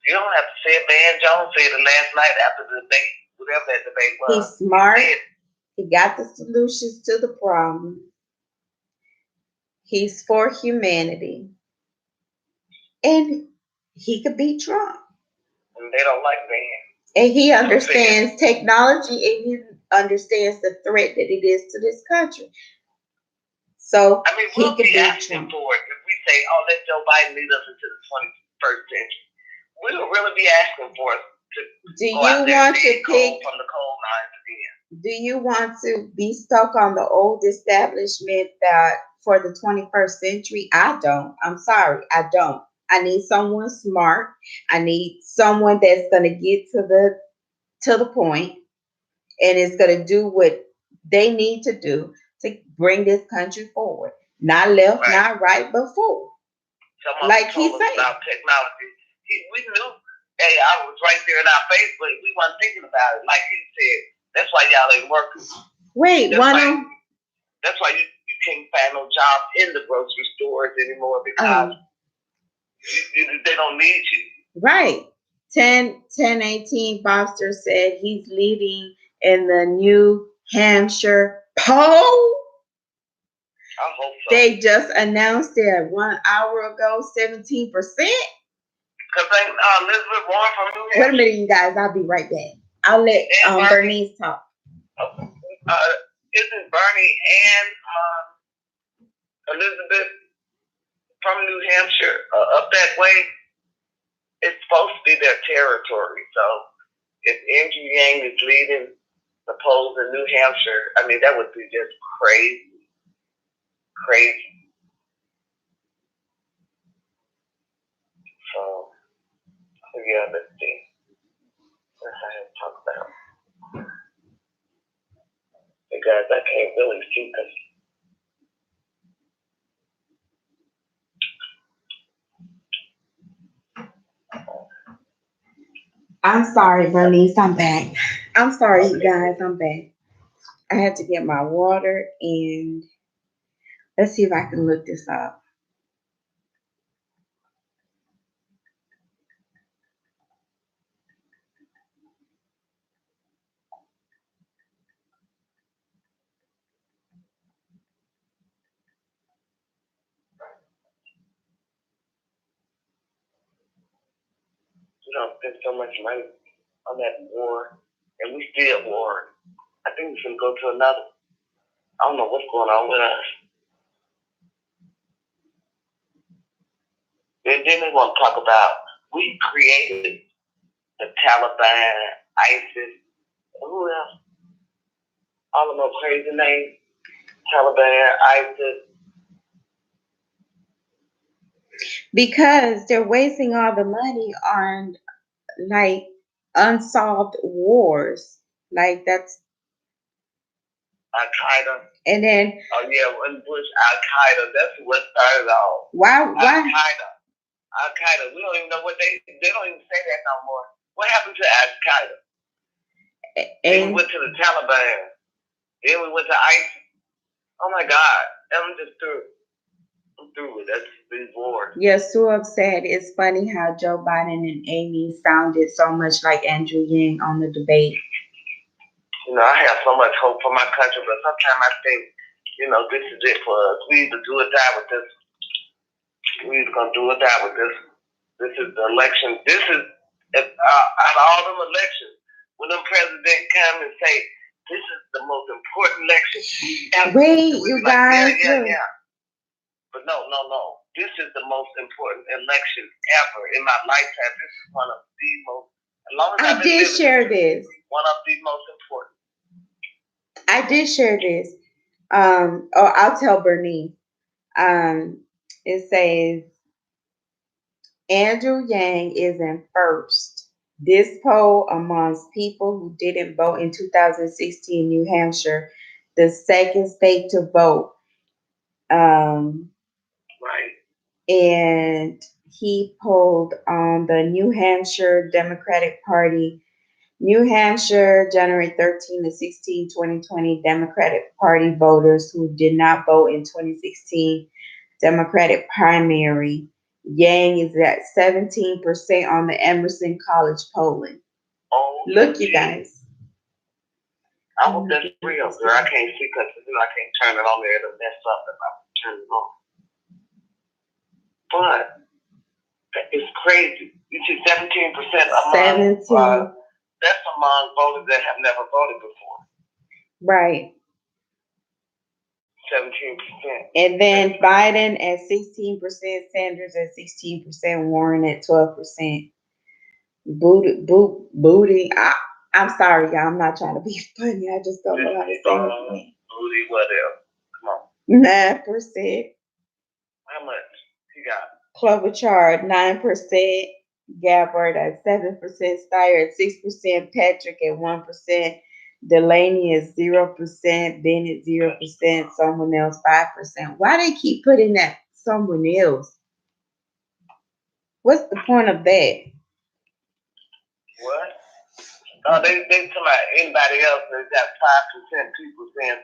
You don't have to say it. Van Jones said it last night after the debate, whatever that debate was. He's smart. He got the solutions to the problem. He's for humanity. And he could beat Trump. And they don't like Van. And he understands technology and he understands the threat that it is to this country. So I mean, we'll be asking for it if we say, "Oh, let Joe Biden lead us into the 21st century." We'll really be asking for it to go out there and dig coal from the coal mines again. Do you want to be stuck on the old establishment that for the 21st century? I don't. I'm sorry, I don't. I need someone smart. I need someone that's going to get to the point and is going to do what they need to do to bring this country forward. Not left, not right, but forward. Someone like he said about technology. We knew. Hey, I was right there in our face, but we weren't thinking about it. Like he said, that's why y'all ain't working. Wait, that's why you can't find no job in the grocery stores anymore because they don't need you. Right. 1018 Bobster said he's leading in the New Hampshire poll. I hope so. They just announced it 1 hour ago, 17%. Because Elizabeth Warren from New Hampshire. Wait a minute, you guys. I'll be right back. I'll let Bernice talk. Isn't Bernie and Elizabeth from New Hampshire up that way? It's supposed to be their territory. So if Andrew Yang is leading the polls in New Hampshire, I mean, that would be just crazy. Crazy. So, yeah, let's see. What I have to talk about. Hey guys, I can't really see because I'm sorry, Bernice. I'm back. I'm sorry, you guys. I'm back. I had to get my water and let's see if I can look this up. we don't spend so much money on that war, and we still warring. I think we should go to another. I don't know what's going on with us. And then they want to talk about we created the Taliban, ISIS, who else? All of those crazy names. Taliban, ISIS. Because they're wasting all the money on like unsolved wars. Like that's Al-Qaeda. And then when Bush, Al-Qaeda, that's what started off. Why Al-Qaeda. We don't even know what they don't even say that no more. What happened to Al-Qaeda? Then we went to the Taliban. Then we went to ISIS. Oh my God. I'm just through. I'm through with that. These wars. Yeah, so upset. It's funny how Joe Biden and Amy sounded so much like Andrew Yang on the debate. You know, I have so much hope for my country, but sometimes I think This is it for us. We either do or die with this. We either gonna do or die with this. This is the election. This is out of all them elections. When them president come and say this is the most important election ever. Wait, you guys. Yeah. But no. This is the most important election ever in my lifetime. This is one of the most. As long as I did share this. One of the most important. I did share this. I'll tell Bernice. It says Andrew Yang is in first. This poll amongst people who didn't vote in 2016 New Hampshire, the second state to vote. Right. And he polled on the New Hampshire Democratic Party. New Hampshire, January 13 to 16, 2020, Democratic Party voters who did not vote in 2016 Democratic primary. Yang is at 17% on the Emerson College polling. Oh, look, you guys. I hope that's real, girl. I can't see because I can't turn it on there. It'll mess up if I turn it on. But it's crazy. You see 17% among 17. That's among voters that have never voted before. Right. 17%. And then Biden at 16%, Sanders at 16%, Warren at 12%. Booty. I'm sorry, y'all. I'm not trying to be funny. I just don't know how to say it. Booty, what else? Come on. 9%. How much you got? Klobuchar 9%. Gabbard at 7%. Steyer at 6%. Patrick at 1%. Delaney is 0%, Bennett 0%, someone else 5%. Why they keep putting that someone else? What's the point of that? What? Oh, they talking about anybody else. They got 5% people saying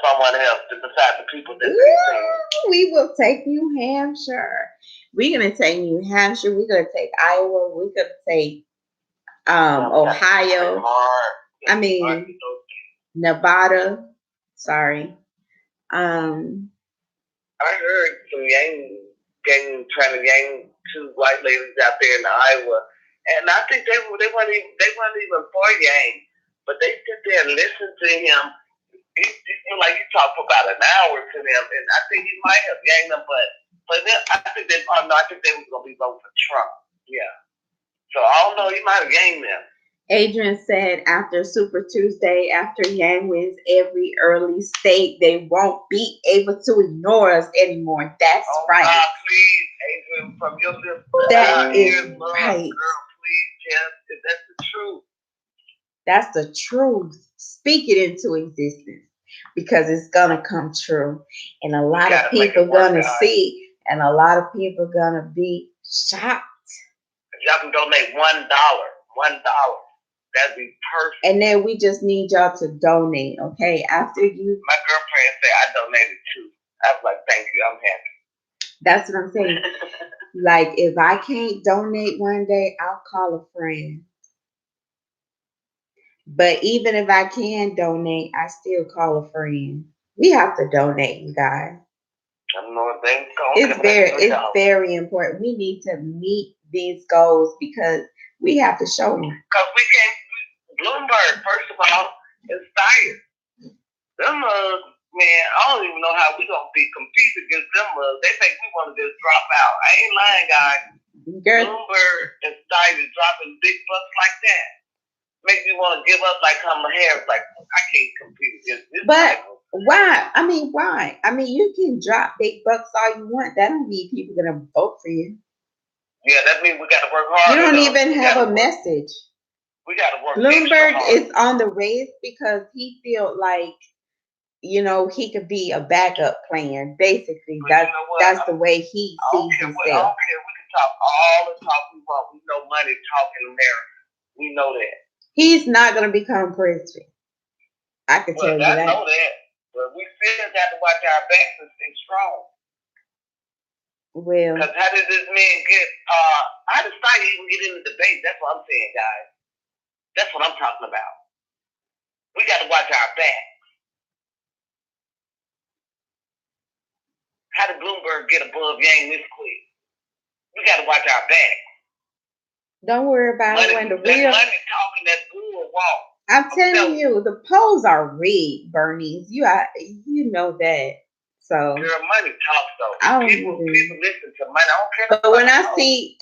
someone else besides the people that they saying. We will take New Hampshire. We're gonna take New Hampshire. We're gonna take Iowa. We're gonna take Ohio. I mean, Nevada. Sorry. I heard some trying to gang two white ladies out there in Iowa, and I think they weren't even for Yang, but they sit there and listen to him. He like you talk for about an hour to them, and I think he might have ganged them, but then I think they was gonna be voting for Trump. Yeah. So I don't know. He might have ganged them. Adrian said after Super Tuesday, after Yang wins every early state, they won't be able to ignore us anymore. That's right. God, please, Adrian, from your lips. That is right. Girl, please, yes, that's the truth. That's the truth. Speak it into existence because it's gonna come true, and a lot of people gonna see, and a lot of people gonna be shocked. If y'all can donate $1, that'd be perfect. And then we just need y'all to donate, okay? After you. My girlfriend said I donated too. I was like, thank you, I'm happy. That's what I'm saying. Like, if I can't donate one day, I'll call a friend. But even if I can donate, I still call a friend. We have to donate, you guys. I don't know if it's very important. We need to meet these goals because we have to show them. Because we can't. Bloomberg, first of all, is fired. Them man, I don't even know how we gonna compete against them. They think we want to just drop out. I ain't lying, guys. Bloomberg and Steyer dropping big bucks like that makes me want to give up. Like Kamala Harris, like I can't compete against this. But why? I mean, why? I mean, you can drop big bucks all you want. That don't mean people are gonna vote for you. Yeah, that means we got to work hard. You don't even have a message. We got to work. Bloomberg is on the race because he feels like, he could be a backup plan. Basically, that's the way he sees himself. I don't care. We can talk all the talk we want. We know money talking America. We know that. He's not going to become president. I can tell you that. I know that. But we still got to watch our backs and stay strong. Well, because how did this man get? How did Steyer even get in the debate? That's what I'm saying, guys. That's what I'm talking about. We got to watch our back. Bloomberg get above Yang this quick. We got to watch our back. Don't worry about it. When the real money talking, that bull walk. I'm telling you, the polls are rigged, Bernice. You know that. So girl, money talks though. People listen to money. I don't care. But when I see,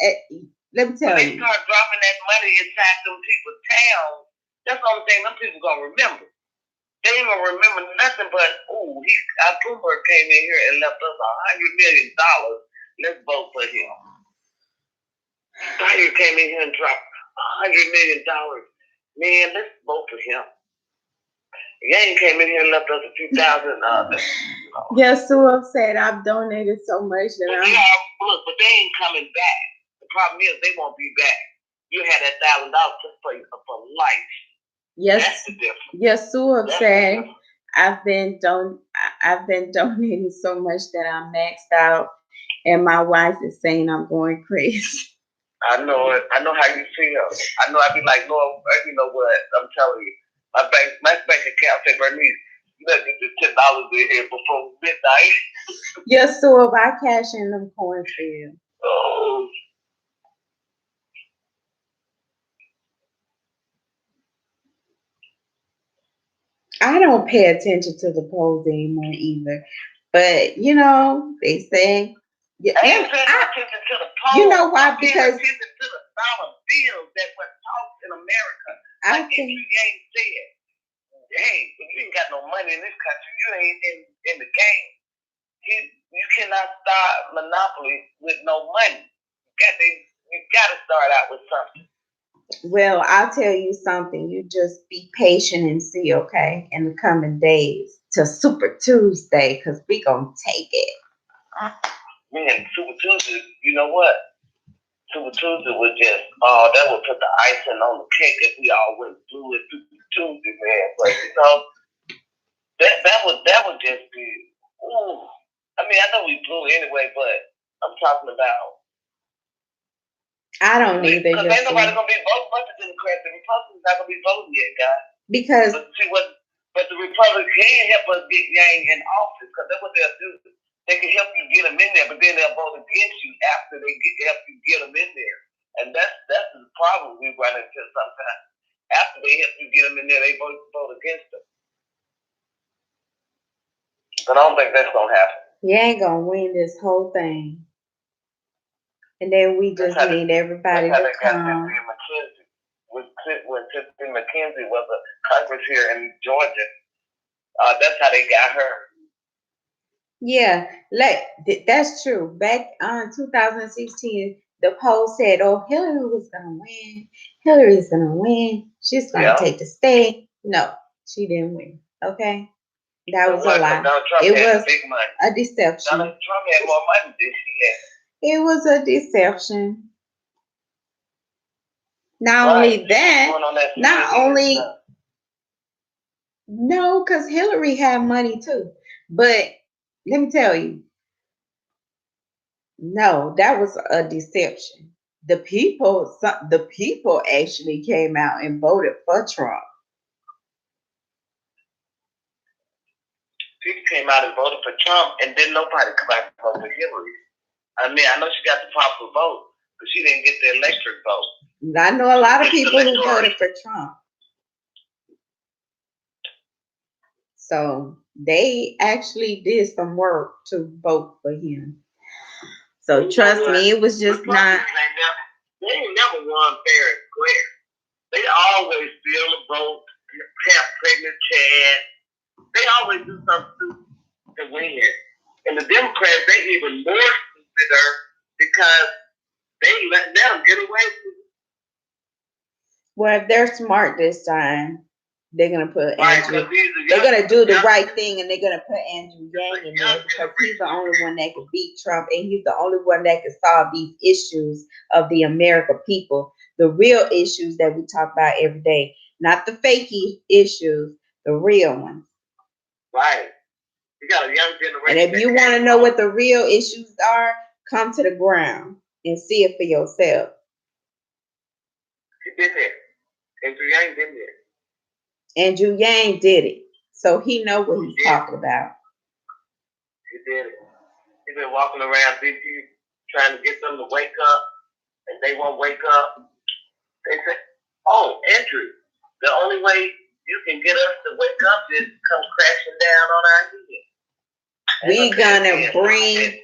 let me tell when you, they start dropping that money inside them people's towns, that's the only thing them people gonna remember. They ain't gonna remember nothing but, Bloomberg came in here and left us $100 million. Let's vote for him. Steyer came in here and dropped $100 million. Man, let's vote for him. Yang came in here and left us a few thousand. Yes, so upset. I've donated so much that but they ain't coming back. The problem is they won't be back. You had that $1,000 just for life. Yes, that's the difference. Yes, so upset. I've been donating so much that I'm maxed out, and my wife is saying I'm going crazy. I know it. I know how you feel. I know. I be like, no, you know what? I'm telling you, my bank account said, Bernice, you better get this $10 in here before midnight. Yes, so if I cash in them coins for you. Oh. I don't pay attention to the polls anymore either. But you know, they say I ain't paying attention to the polls. You know why? Because attention to the dollar bills that were talked in America. Like Andrew Yang said, hey, if you ain't got no money in this country, you ain't in the game. You cannot start monopoly with no money. You gotta start out with something. Well, I'll tell you something. You just be patient and see, okay, in the coming days to Super Tuesday, because we gonna take it. Man, Super Tuesday, you know what? Super Tuesday would just, that would put the icing on the cake if we all went through with Super Tuesday, man. But you know, that would just be, ooh. I mean, I know we blew anyway, but I'm talking about. I don't either. Because ain't nobody gonna be voting for the Democrats. The Republicans not gonna be voting yet, guys. Because but the Republicans can help us get Yang in office, because that's what they'll do. They can help you get them in there, but then they'll vote against you after they help you get them in there. And that's the problem we run into sometimes. After they help you get them in there, they vote against them. But I don't think that's gonna happen. You ain't gonna win this whole thing. And then we just need everybody to come. When Tiffany McKenzie was a Congress here in Georgia, that's how they got her. Yeah, that's true. Back in 2016, the poll said, "Oh, Hillary was gonna win. Hillary's gonna win. She's gonna take the state." No, she didn't win. Okay, that was a lie. It was big money. A deception. Donald Trump had more money than she had. It was a deception. Not only that, no, because Hillary had money too. But let me tell you, no, that was a deception. The people actually came out and voted for Trump. People came out and voted for Trump, and then nobody come out and vote for Hillary. I mean, I know she got the popular vote, but she didn't get the electric vote. I know a lot of people who voted for Trump. So they actually did some work to vote for him. So trust me, it was just not. They ain't never won fair and square. They always steal a vote, have pregnant Chad. They always do something to win. And the Democrats, they even more stupider because they let them get away with it. Well, if they're smart this time, they're gonna put Andrew. They're gonna do the right thing, and they're gonna put Andrew Yang in there because he's the only one that can beat Trump, and he's the only one that can solve these issues of the American people, the real issues that we talk about every day, not the fakey issues, the real ones. Right. You got a young generation. And if you want to know what the real issues are, come to the ground and see it for yourself. He been there. Andrew Yang been there. Andrew Yang did it, so he know what he's talking about. He did it. He's been walking around busy trying to get them to wake up, and they won't wake up. They say, "Oh, Andrew, the only way you can get us to wake up is come crashing down on our head." We gonna bring.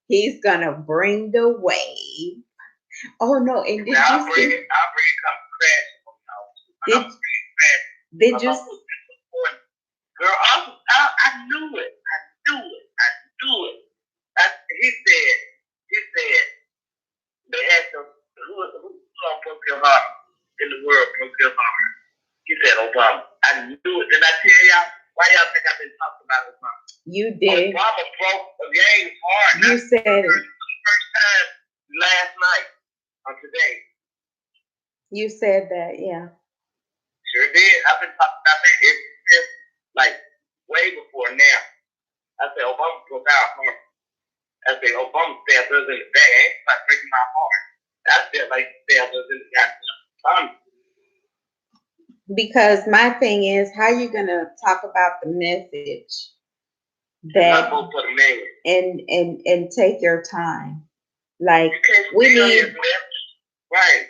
He's gonna bring the wave. Oh no! And did I'll you bring see? it. I'll bring it. Come crashing. Did you? Girl, I knew it. I knew it. He said, they asked him, who broke your heart in the world, broke your heart? He said, Obama. I knew it. Did I tell y'all? Why y'all think I've been talking about Obama? You did. Obama broke Yang's heart. You said it. For the first time last night or today. You said that, yeah. Sure did. I've been talking about that since, like, way before now. I said, Obama broke our heart. I said, Obama stabbed us in the back. I ain't like breaking my heart. I feel like he stabbed us in the goddamn. Because my thing is, how you gonna talk about the message that and take your time? Like we need. Right.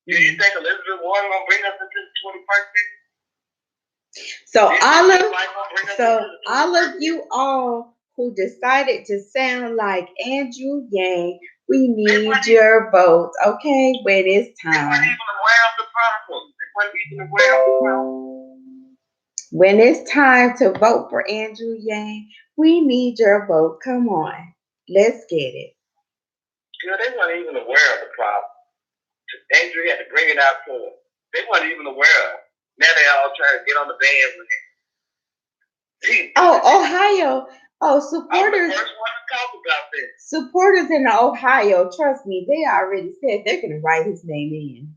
Do you think Elizabeth Warren gonna bring us into the 21st century? So all of you all who decided to sound like Andrew Yang, we need your votes, okay? When it's time. They weren't even aware of the problem. When it's time to vote for Andrew Yang, we need your vote. Come on, let's get it. Girl, they weren't even aware of the problem. Andrew had to bring it out to them. They weren't even aware of it. Now they all trying to get on the bandwagon. Oh, Ohio. Oh, supporters. I'm the first one to talk about this. Supporters in Ohio, trust me, they already said they're going to write his name in.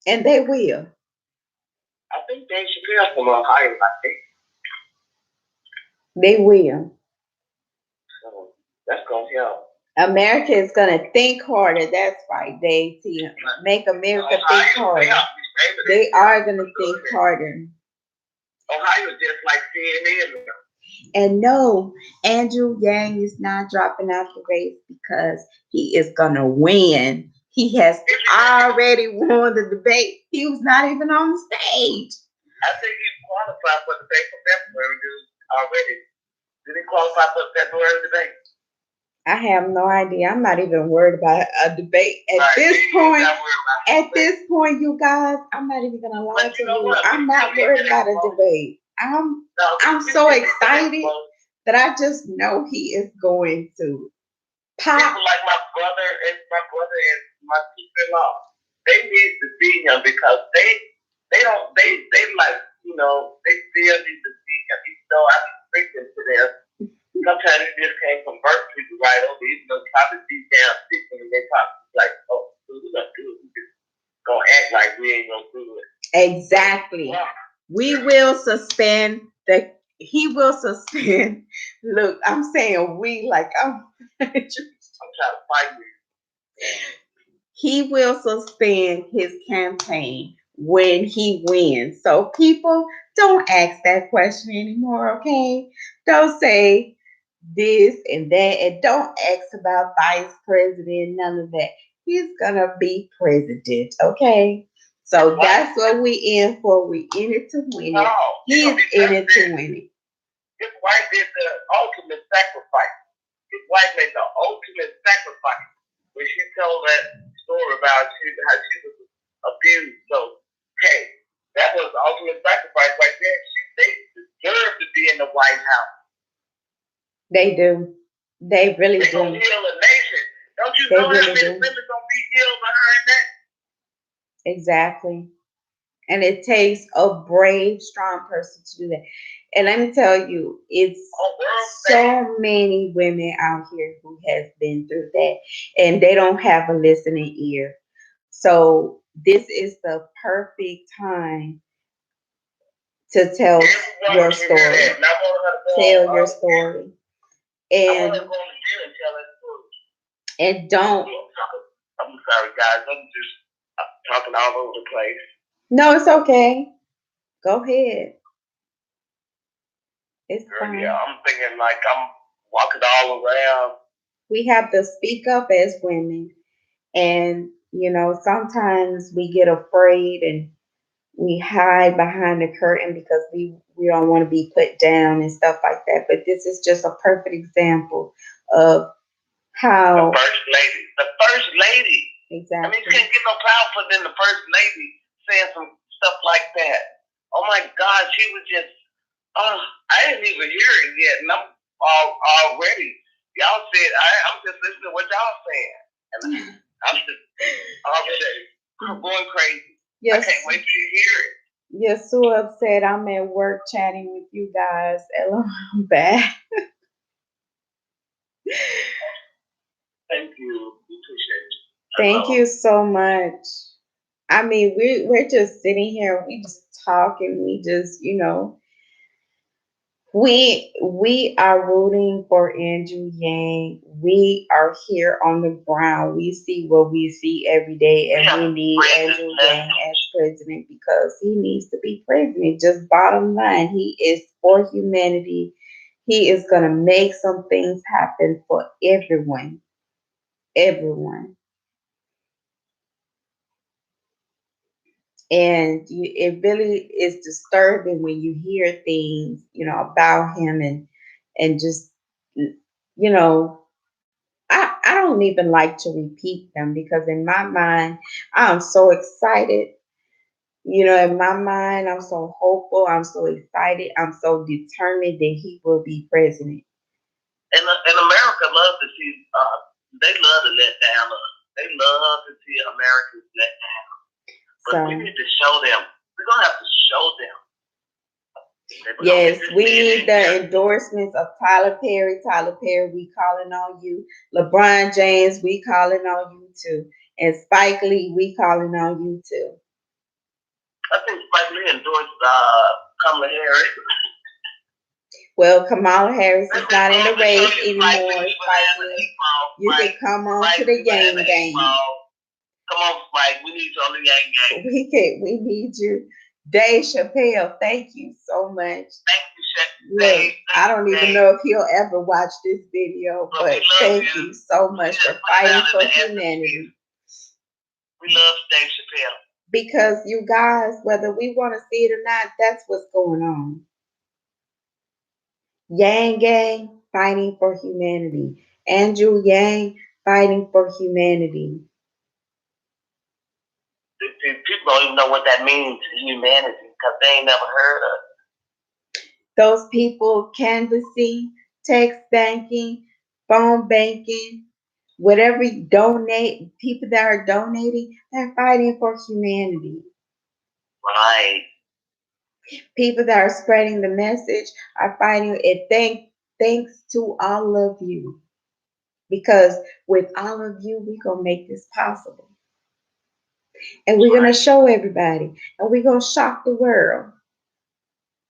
And they will. I think Dave Chappelle from Ohio, I think. They will. So that's going to help. America is going to think harder. That's right, Dave. To make America think harder. They are going to think harder. Ohio is just like CNN. And no, Andrew Yang is not dropping out the race because he is going to win. He has already won the debate. He was not even on the stage. I think he's qualified for the debate for February already. Did he qualify for the February debate? I have no idea. I'm not even worried about a debate at this point. At this point, you guys, I'm not even gonna lie to you. I'm not worried about a debate. I'm so excited that I just know he is going to pop. People like my brother and my sister-in-law, they need to see him because they like, you know, they still need to see him. Even though I be preaching to them, sometimes it just can't convert people right over, even though probably deep down speaking, and they probably like, oh, we're gonna do it. We just gonna act like we ain't gonna do it. Exactly. Yeah. We will suspend he will suspend. Look, I'm saying we like I'm trying to fight you. He will suspend his campaign when he wins. So people, don't ask that question anymore, okay? Don't say this and that, and don't ask about vice president, none of that. He's gonna be president, okay? So that's what we in for. We in it to win it. He's in it to win it. His wife did the ultimate sacrifice. His wife made the ultimate sacrifice when she told that story about how she was abused. So, hey, that was the ultimate sacrifice right there. They deserve to be in the White House. They do. They really do. They're going to heal a nation. Don't you know that many women going to be healed behind that? Exactly. And it takes a brave, strong person to do that. And let me tell you, it's so many women out here who has been through that, and they don't have a listening ear. So this is the perfect time to tell your story. Tell your story. And don't. I'm sorry, guys. I'm just talking all over the place. No, it's okay. Go ahead. It's fine. Yeah, I'm thinking like I'm walking all around. We have to speak up as women. And, sometimes we get afraid and we hide behind the curtain because we don't want to be put down and stuff like that. But this is just a perfect example of how The first lady. The first lady. exactly. I mean, you can't get no powerful than the first lady saying some stuff like that. Oh my God, she was just. Oh, I didn't even hear it yet, and I'm already. Y'all said I'm just listening to what y'all saying, and I'm just I'm going crazy. Yes. I can't wait till you hear it. Yes, so upset. I'm at work chatting with you guys. Ella, I'm back. Thank you. We appreciate you. Thank you so much. I mean, we're just sitting here, we just talking, we just, we are rooting for Andrew Yang. We are here on the ground. We see what we see every day, and we need Andrew Yang as president because he needs to be president. Just bottom line, he is for humanity. He is gonna make some things happen for everyone. Everyone. And it really is disturbing when you hear things, about him and just, I don't even like to repeat them because in my mind, I'm so excited. In my mind, I'm so hopeful. I'm so excited. I'm so determined that he will be president. And America loves to see, they love to let down us. They love to see Americans let down. But we need to show them. We're going to have to show them. Yes, we need the endorsements of Tyler Perry. Tyler Perry, we calling on you. LeBron James, we calling on you too. And Spike Lee, we calling on you too. I think Spike Lee endorsed Kamala Harris. Well, Kamala Harris is not in the race anymore. Spike Lee, you can come on to the Yang game. Come on, Spike. We need you on the Yang game. We need you. Dave Chappelle, thank you so much. Thank you, Look, I don't even know if he'll ever watch this video, but thank you so much for fighting for humanity. We love Dave Chappelle. Because you guys, whether we want to see it or not, that's what's going on. Yang Gang fighting for humanity. Andrew Yang fighting for humanity. People don't even know what that means to humanity because they ain't never heard of it. Those people canvassing, text banking, phone banking, whatever donate, people that are donating, they're fighting for humanity. Right. People that are spreading the message are fighting it. Thanks to all of you. Because with all of you, we're going to make this possible. And we're going to show everybody. And we're going to shock the world.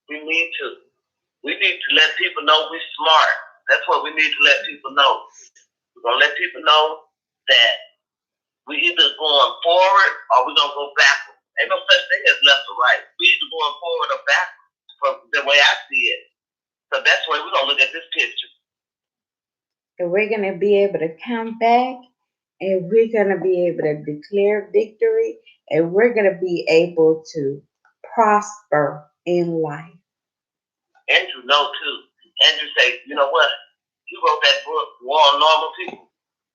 We need to. We need to let people know we're smart. That's what we need to let people know. We're going to let people know that we either going forward or we're going to go backward. Ain't no such thing as left or right. We either going forward or backward from the way I see it. So that's why we're going to look at this picture. And we're going to be able to come back and we're going to be able to declare victory and we're going to be able to prosper in life. Andrew know too. Andrew said, you know what? He wrote that book, War on Normal People.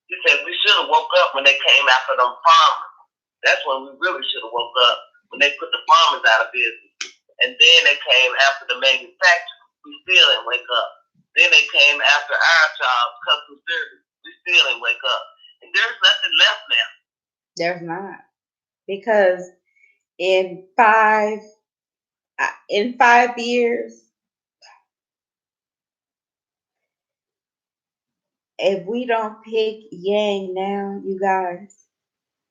He said we should have woke up when they came after them farmers. That's when we really should have woke up, when they put the farmers out of business. And then they came after the manufacturers. We still didn't wake up. Then they came after our jobs, customer service. We still didn't wake up. And there's nothing left now. There's not. Because in 5 years, if we don't pick Yang now, you guys,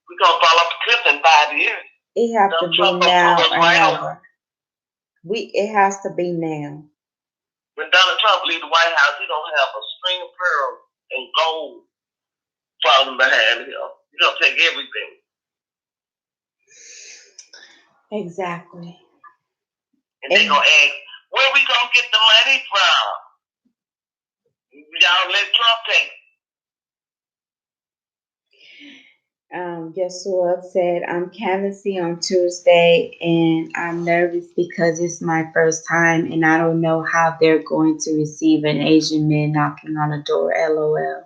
we're going to fall off the cliff in 5 years. It has to be now or never. It has to be now. When Donald Trump leaves the White House, he's going to have a string of pearls and gold falling behind him. He's going to take everything. Exactly. And they're going to ask, where we going to get the money from? Y'all let Trump take. Yeshua said, I'm canvassing on Tuesday and I'm nervous because it's my first time and I don't know how they're going to receive an Asian man knocking on the door. LOL.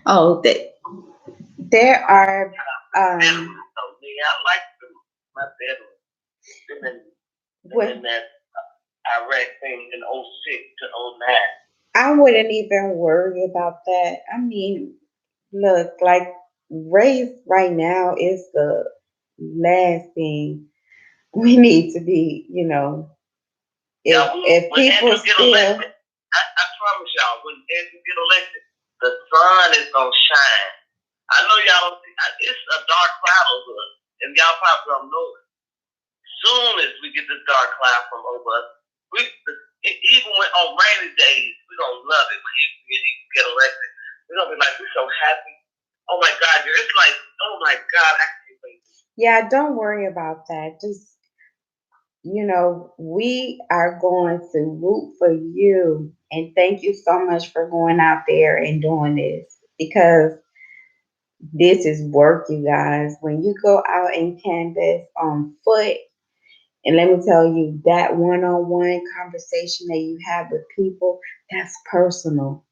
Oh, there are. I like my bedroom. In that Iraq thing in 06 to 09. I wouldn't even worry about that. I mean, look, like race right now is the last thing we need to be, if people still elected, I promise y'all, when Andrew get elected, the sun is gonna shine. I know y'all don't see, it's a dark cloud over us, and y'all probably don't know it. Soon as we get this dark cloud from over us, even when on rainy days, we're gonna love it when he get elected. We're gonna be like, we're so happy. Oh my God, it's like, oh my God, I can't wait. Yeah, don't worry about that. Just, we are going to root for you. And thank you so much for going out there and doing this because this is work, you guys. When you go out and canvas on foot, and let me tell you, that one-on-one conversation that you have with people, that's personal.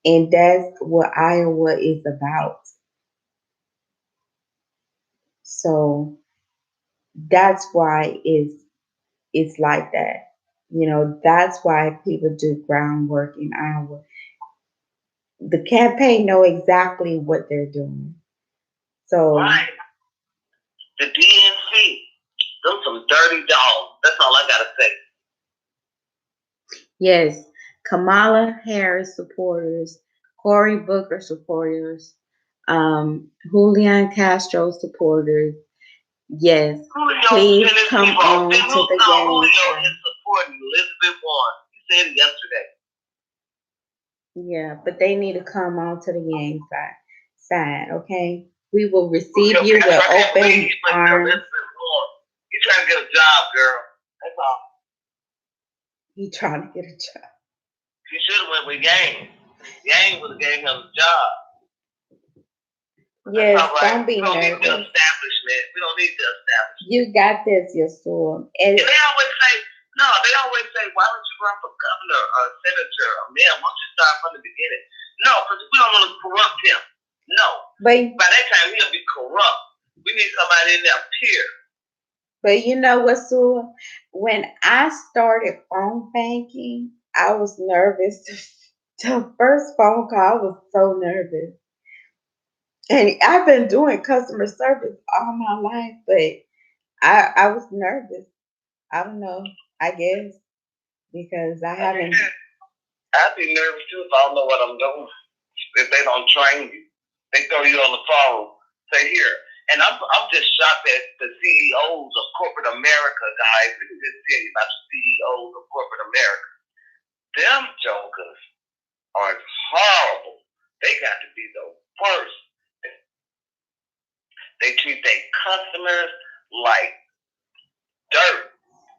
And that's what Iowa is about. So that's why it's like that. That's why people do groundwork in Iowa. The campaign know exactly what they're doing. So right. The DNC, those some dirty dogs. That's all I gotta say. yes, Kamala Harris supporters, Cory Booker supporters, Julian Castro supporters. Yes, please come on to the Julio is supporting Elizabeth Warren. He said it yesterday. Yeah, but they need to come on to the Yang side, okay? We will receive you with open arms. He's trying to get a job, girl. That's all. He trying to get a job. He should have went with Yang. Yang would have gave him a job. Yes, don't be nervous. We don't need the establishment. We don't need the establishment. You got this, Yeshua. And they always say, why don't you run for governor or senator or mayor? Why don't you start from the beginning? No, because we don't want to corrupt him. No. But by that time, he'll be corrupt. We need somebody in there, peer. But you know what, Sue? When I started phone banking, I was nervous. The first phone call, I was so nervous. And I've been doing customer service all my life, but I was nervous. I don't know. I guess because I haven't. I'd be nervous too if I don't know what I'm doing. If they don't train you, they throw you on the phone. Say here, and I'm just shocked at the CEOs of corporate America, guys. Let me just tell you about the CEOs of corporate America. Them jokers are horrible. They got to be the worst. They treat their customers like dirt.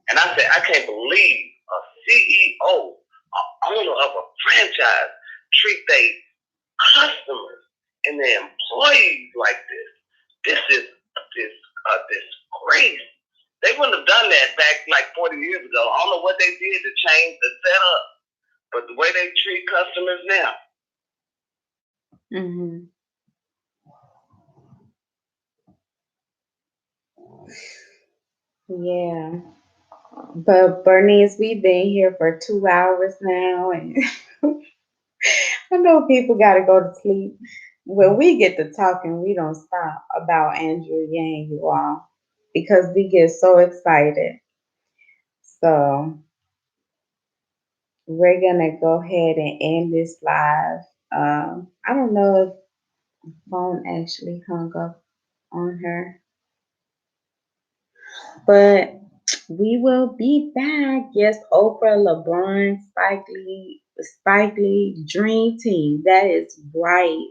And I said, I can't believe a CEO, owner of a franchise, treat their customers and their employees like this. This is a disgrace. They wouldn't have done that back like 40 years ago. I don't know what they did to change the setup, but the way they treat customers now. Mm-hmm. Yeah. But Bernice, we've been here for 2 hours now, and I know people got to go to sleep. When we get to talking, we don't stop about Andrew Yang, you all, because we get so excited. So we're gonna go ahead and end this live. I don't know if the phone actually hung up on her, but we will be back. Yes, Oprah, LeBron, Spike Lee, Dream Team. That is right,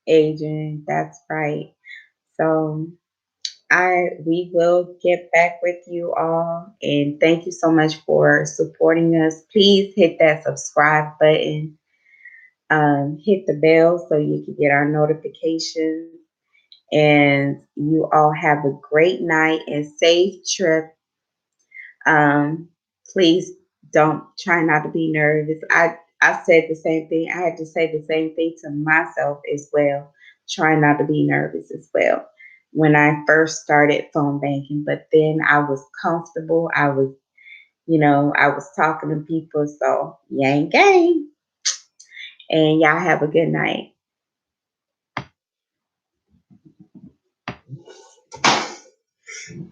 Adrian. That's right. So we will get back with you all, and thank you so much for supporting us. Please hit that subscribe button, hit the bell so you can get our notifications. And you all have a great night and safe trip. Um, Please don't try not to be nervous. I said the same thing. I had to say the same thing to myself as well. Try not to be nervous as well when I first started phone banking. But then I was comfortable. I was talking to people. So, yang gang. And y'all have a good night.